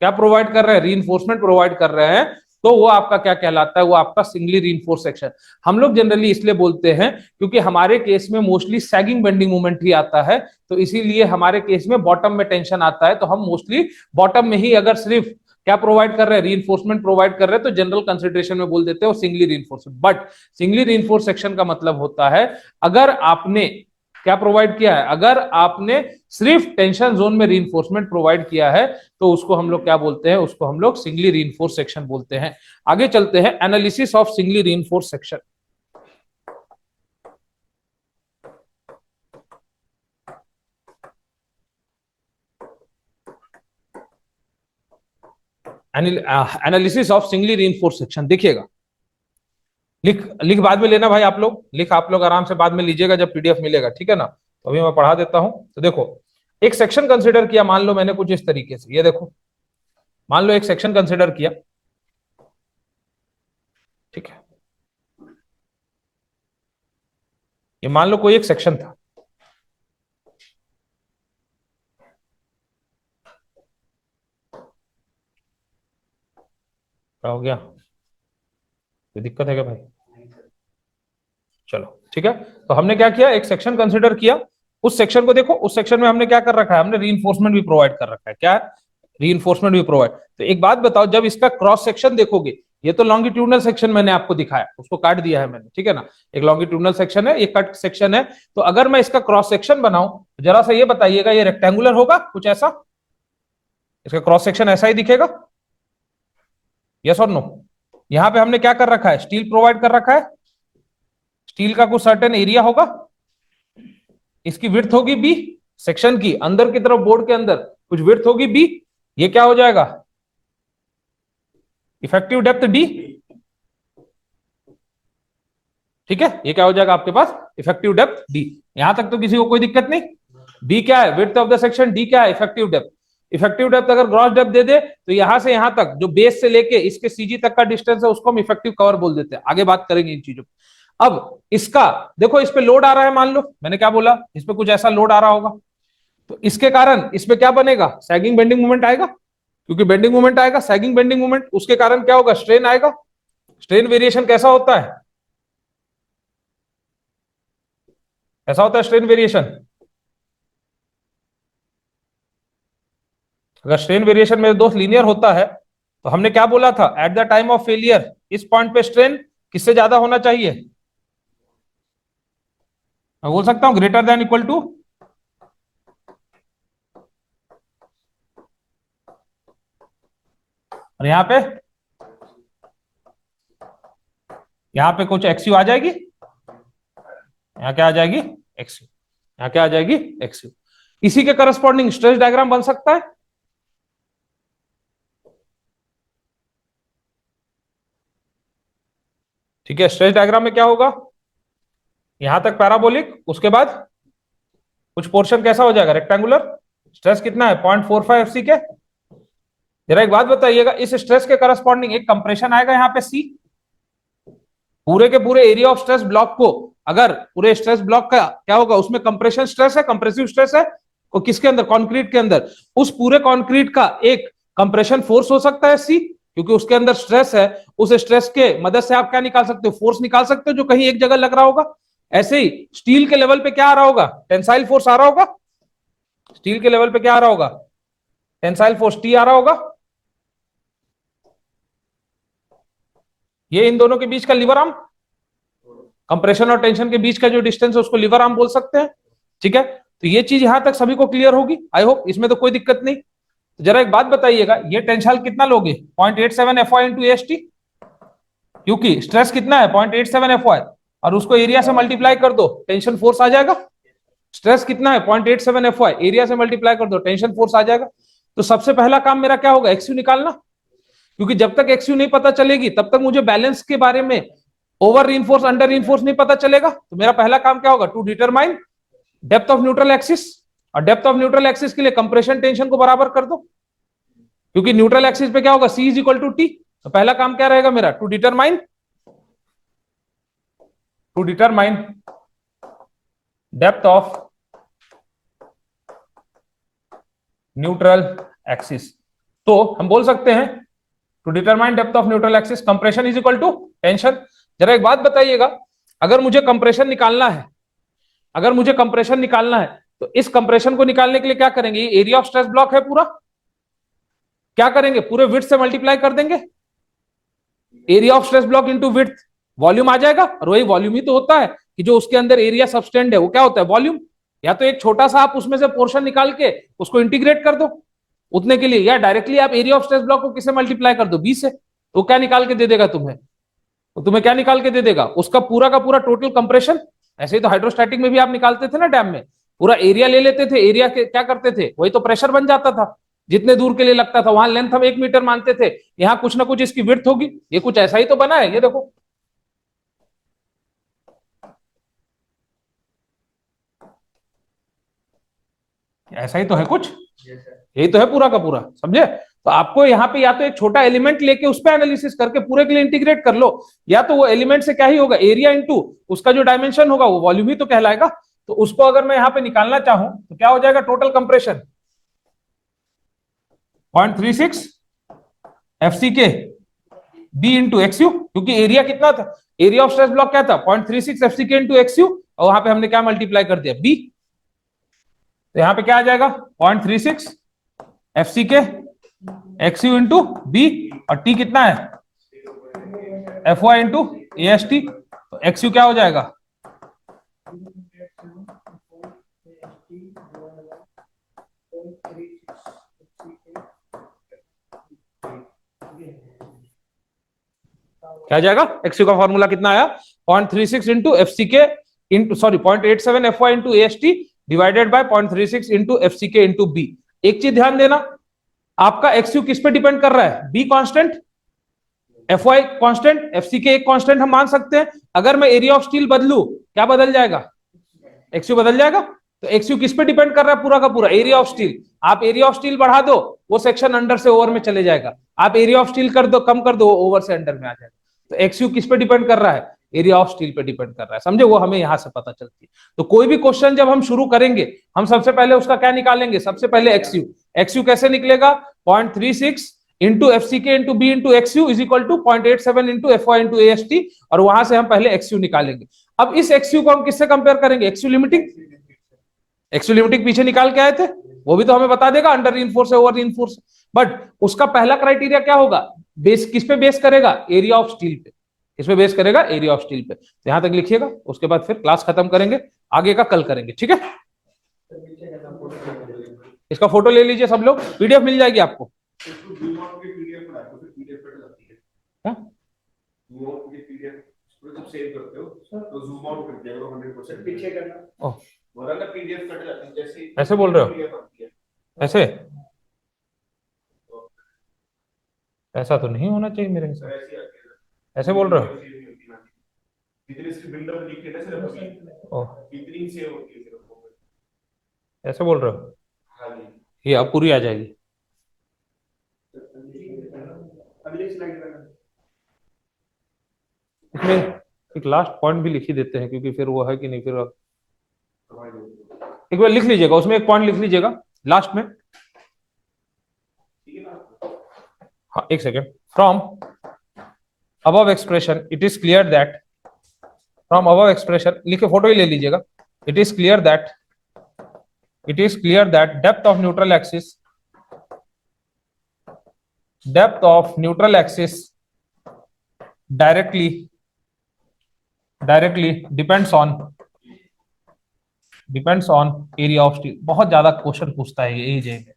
क्या प्रोवाइड कर रहे हैं, रीइंफोर्समेंट प्रोवाइड कर रहे हैं, तो वो आपका क्या कहलाता है, वो आपका सिंगली रीइंफोर्स सेक्शन। हम लोग जनरली इसलिए बोलते हैं क्योंकि हमारे केस में मोस्टली सैगिंग बेंडिंग मूवमेंट ही आता है, तो इसीलिए हमारे केस में बॉटम में टेंशन आता है, तो हम मोस्टली बॉटम में ही अगर सिर्फ क्या प्रोवाइड कर रहे हैं, रीइंफोर्समेंट प्रोवाइड कर रहे हैं, तो जनरल कंसिडरेशन में बोल देते हैं singly reinforcement. But singly reinforce section का मतलब होता है अगर आपने क्या प्रोवाइड किया है, अगर आपने सिर्फ टेंशन जोन में रीइंफोर्समेंट प्रोवाइड किया है, तो उसको हम लोग क्या बोलते हैं, उसको हम लोग सिंगली रीइंफोर्स सेक्शन बोलते हैं। आगे चलते हैं, analysis of singly reinforce section. Analysis of singly reinforce section. देखिएगा, लिख बाद में लेना भाई, आप लोग आराम से बाद में लीजिएगा जब पीडीएफ मिलेगा, ठीक है ना। तो अभी मैं पढ़ा देता हूं। तो देखो, एक सेक्शन कंसिडर किया, मान लो मैंने कुछ इस तरीके से, ये देखो, मान लो एक सेक्शन कंसिडर किया, ठीक है, ये मान लो कोई एक सेक्शन था, क्या हो गया, कोई दिक्कत है क्या भाई? चलो ठीक है। तो हमने क्या किया, एक सेक्शन कंसिडर किया, उस सेक्शन को देखो, उस सेक्शन में हमने क्या कर रखा है, हमने रीइंफोर्समेंट भी प्रोवाइड कर रखा है। क्या है, रीइंफोर्समेंट भी प्रोवाइड। तो एक बात बताओ, जब इसका क्रॉस सेक्शन देखोगे, ये तो लॉन्गिट्यूडनल सेक्शन मैंने आपको दिखाया, उसको काट दिया है मैंने, ठीक है ना। एक लॉन्गिट्यूडनल सेक्शन है, एक कट सेक्शन है। तो अगर मैं इसका क्रॉस सेक्शन बनाऊं, जरा सा ये बताइएगा, ये रेक्टेंगुलर होगा कुछ ऐसा, इसका क्रॉस सेक्शन ऐसा ही दिखेगा, यस और नो। यहां पे हमने क्या कर रखा है, स्टील प्रोवाइड कर रखा है, स्टील का कुछ सर्टेन एरिया होगा, इसकी विड्थ होगी बी, सेक्शन की अंदर की तरफ बोर्ड के अंदर कुछ विड्थ होगी बी, ये क्या हो जाएगा, इफेक्टिव डेप्थ डी, ठीक है, ये क्या हो जाएगा आपके पास, इफेक्टिव डेप्थ डी। यहां तक तो किसी को कोई दिक्कत नहीं। बी क्या है, width of the section, D क्या है, इफेक्टिव डेप्थ। इफेक्टिव डेप्थ अगर ग्रॉस डेप्थ दे दे, तो यहां से यहां तक जो बेस से लेके इसके सीजी तक का डिस्टेंस है, उसको हम इफेक्टिव कवर बोल देते हैं। आगे बात करेंगे इन चीजों। अब इसका देखो, इस पे लोड आ रहा है, मान लो मैंने क्या बोला, इस पे कुछ ऐसा लोड आ रहा होगा, तो इसके कारण इस पे क्या बनेगा, सैगिंग बेंडिंग मूवमेंट आएगा, क्योंकि बेंडिंग मूवमेंट आएगा, सैगिंग बेंडिंग मूवमेंट, उसके कारण क्या होगा, स्ट्रेन आएगा। स्ट्रेन वेरिएशन कैसा होता है, ऐसा होता है स्ट्रेन वेरिएशन। अगर स्ट्रेन वेरिएशन मेरे दोस्त लीनियर होता है, तो हमने क्या बोला था, at the time of failure इस पॉइंट पे स्ट्रेन किससे ज्यादा होना चाहिए, मैं बोल सकता हूं ग्रेटर देन इक्वल टू, और यहां पे कुछ एक्सयू आ जाएगी, यहां क्या आ जाएगी, एक्सयू, यहां क्या आ जाएगी, एक्सयू। इसी के करस्पॉन्डिंग स्ट्रेस डायग्राम बन सकता है, ठीक है। स्ट्रेस डायग्राम में क्या होगा, यहां तक पैराबोलिक, उसके बाद कुछ पोर्शन कैसा हो जाएगा, रेक्टेंगुलर, स्ट्रेस कितना है 0.45 एफसी के। जरा एक बात बताइएगा, इस स्ट्रेस के करस्पॉन्डिंग एक कंप्रेशन आएगा यहाँ पे सी। पूरे के पूरे एरिया ऑफ स्ट्रेस ब्लॉक को, अगर पूरे स्ट्रेस ब्लॉक का क्या होगा, उसमें कंप्रेशन स्ट्रेस है, कंप्रेसिव स्ट्रेस है, और किसके अंदर, कंक्रीट के अंदर। उस पूरे कंक्रीट का एक कंप्रेशन फोर्स हो सकता है सी, क्योंकि उसके अंदर स्ट्रेस है। उस स्ट्रेस के मदद से आप क्या निकाल सकते हो, फोर्स निकाल सकते हो जो कहीं एक जगह लग रहा होगा। ऐसे ही स्टील के लेवल पे क्या आ रहा होगा, टेंसाइल फोर्स आ रहा होगा। स्टील के लेवल पे क्या आ रहा होगा, टेंसाइल फोर्स टी आ रहा होगा। ये इन दोनों के बीच का लीवर आर्म, कंप्रेशन और टेंशन के बीच का जो डिस्टेंस है उसको लीवर आर्म बोल सकते हैं। ठीक है, तो ये चीज यहां तक सभी को क्लियर होगी, आई होप, इसमें तो कोई दिक्कत नहीं। तो जरा एक बात बताइएगा, ये टेंसाइल कितना लोगे, 0.87 एफ वाई इंटू एस, क्योंकि स्ट्रेस कितना है 0.87 एफ वाई, और उसको एरिया से मल्टीप्लाई कर दो, टेंशन फोर्स आ जाएगा। स्ट्रेस कितना है 0.87 एफ वाई, एरिया से मल्टीप्लाई कर दो, टेंशन फोर्स आ जाएगा। तो सबसे पहला काम मेरा क्या होगा, एक्सयू निकालना, क्योंकि जब तक एक्सयू नहीं पता चलेगी तब तक मुझे बैलेंस के बारे में, ओवर रीइंफोर्स अंडर रीइंफोर्स नहीं पता चलेगा। तो मेरा पहला काम क्या होगा, to determine depth of neutral axis, और डेप्थ ऑफ न्यूट्रल एक्सिस के लिए कंप्रेशन टेंशन को बराबर कर दो, क्योंकि न्यूट्रल एक्सिस पे क्या होगा, C is equal to T. तो पहला काम क्या रहेगा मेरा, to determine depth of neutral axis. तो हम बोल सकते हैं to determine depth of neutral axis, compression is equal to tension. जरा एक बात बताइएगा, अगर मुझे कंप्रेशन निकालना है, तो इस कंप्रेशन को निकालने के लिए क्या करेंगे, ये एरिया ऑफ स्ट्रेस ब्लॉक है पूरा, क्या करेंगे, पूरे विड्थ से मल्टीप्लाई कर देंगे, area of stress block into width, volume आ जाएगा। और वही वॉल्यूम ही तो होता है कि जो उसके अंदर एरिया सबस्टेंड है वो क्या होता है, वॉल्यूम। या तो एक छोटा सा आप उसमें से पोर्शन निकाल के उसको इंटीग्रेट कर दो उतने के लिए, या डायरेक्टली आप एरिया ऑफ स्ट्रेस ब्लॉक को किससे मल्टीप्लाई कर दो, 20 से। तो क्या निकाल के दे देगा तुम्हें, तो तुम्हें क्या निकाल के दे देगा, उसका पूरा का पूरा टोटल कंप्रेशन। ऐसे ही तो हाइड्रोस्टैटिक में भी आप निकालते थे ना, डैम में पूरा एरिया ले लेते थे, एरिया के क्या करते थे, वही तो प्रेशर बन जाता था, जितने दूर के लिए लगता था, वहां लेंथ हम 1 मीटर मानते थे, यहाँ कुछ ना कुछ इसकी विड्थ होगी। ये कुछ ऐसा ही तो बना है, ये देखो, ऐसा ही तो है कुछ, यही तो है पूरा का पूरा, समझे। तो आपको यहाँ पे या तो एक छोटा एलिमेंट लेके उस पर एनालिसिस करके पूरे के लिए इंटीग्रेट कर लो, या तो वो एलिमेंट से क्या ही होगा, एरिया इंटू उसका जो डायमेंशन होगा वो वॉल्यूम ही तो कहलाएगा। तो उसको अगर मैं यहाँ पे निकालना चाहूं तो क्या हो जाएगा, टोटल कंप्रेशन 0.36 एफसी के बी इंटू एक्सयू, क्योंकि एरिया कितना था, एरिया ऑफ स्ट्रेस ब्लॉक क्या था 0.36 एफसी के इंटू एक्सयू, और वहां पे हमने क्या मल्टीप्लाई कर दिया, बी। तो यहाँ पे क्या आ जाएगा 0.36 F C K X U into B, और टी कितना है F Y into A S T. तो एक्सयू क्या हो जाएगा, क्या जाएगा, एक्सयू का फॉर्मूला कितना आया 0.36 into F C K into, sorry 0.87 F Y into A S T divided by 0.36 into F C K into B. एक चीज ध्यान देना, आपका एक्सयू किस पे डिपेंड कर रहा है, B constant, F Y constant, F C K एक कांस्टेंट हम मान सकते हैं। अगर मैं एरिया ऑफ स्टील बदलू, क्या बदल जाएगा, एक्सयू बदल जाएगा। तो एक्सयू किस पे डिपेंड कर रहा है, पूरा का पूरा एरिया ऑफ स्टील। आप एरिया ऑफ स्टील बढ़ा दो, वो सेक्शन अंडर से ओवर में चले जाएगा, आप एरिया ऑफ स्टील कर दो, कम कर दो, ओवर से अंडर में आ जाएगा। तो एक्सयू किस पे डिपेंड कर रहा है, एरिया ऑफ स्टील पे डिपेंड कर रहा है, समझे, वो हमें यहां से पता चलती है। तो कोई भी क्वेश्चन जब हम शुरू करेंगे, हम सबसे पहले उसका क्या निकालेंगे, सबसे पहले एक्सयू। एक्सयू कैसे निकलेगा, 0.36 into F C K into B into X U is equal to 0.87 into F Y into A S T, और वहां से हम पहले एक्सयू निकालेंगे। अब इस एक्सयू को हम किससे कंपेयर करेंगे, एक्सयू लिमिटिंग, एक्सयू लिमिटिंग पीछे निकाल के आए थे, वो भी तो हमें बता देगा अंडर रीइंफोर्स है, ओवर रीइंफोर्स। बट उसका पहला क्राइटेरिया क्या होगा, बेस किस पे बेस करेगा, एरिया ऑफ स्टील पे, इस पे बेस करेगा एरिया ऑफ स्टील पे। तो यहां तक लिखिएगा, उसके बाद फिर क्लास खत्म करेंगे, आगे का कल करेंगे, ठीक है। इसका फोटो ले लीजिए सब लोग, पीडीएफ मिल जाएगी आपको। जब सेव करते हो तो जूम आउट कर दिया करो 100%, पीछे करना, ओह, वरना पीडीएफ कट जाती है, जैसे ऐसे बोल रहे हो, ऐसे, ऐसा तो नहीं होना चाहिए मेरे हिसाब से, ऐसे बोल रहे हो, इतनी सी बिल्डअप लिख के ना सिर्फ अभी ओह, इतनी सेव होती है सिर्फ वो। ऐसे बोल रहे हो, हाँ जी। ये अब पूरी आ जाएगी। अगली स्लाइड पे इसमें एक लास्ट पॉइंट भी लिख ही देते हैं, क्योंकि फिर वो है कि नहीं, फिर एक बार लिख लीजिएगा, उसमें एक पॉइंट लिख लीजिएगा लास्ट में। हाँ एक second. From above expression it is clear that, from above expression लिखे, फोटो ही ले लीजिएगा। it is clear that depth of neutral axis directly depends on area of steel। बहुत ज्यादा क्वेश्चन पूछता है ये एजे में,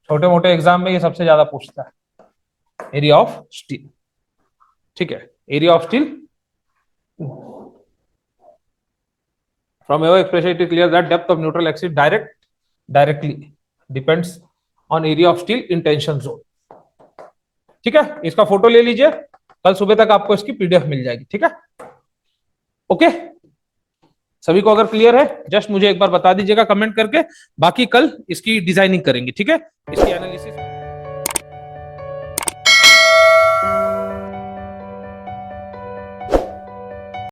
छोटे मोटे एग्जाम में ये सबसे ज्यादा पूछता है, एरिया ऑफ स्टील। ठीक है, area of steel from above expression it is clear that depth of neutral axis directly depends on area of steel in tension zone। ठीक है, इसका फोटो ले लीजिए, कल सुबह तक आपको इसकी पीडीएफ मिल जाएगी। ठीक है, ओके। सभी को अगर क्लियर है जस्ट मुझे एक बार बता दीजिएगा कमेंट करके, बाकी कल इसकी डिजाइनिंग करेंगे। ठीक है, इसकी एनालिसिस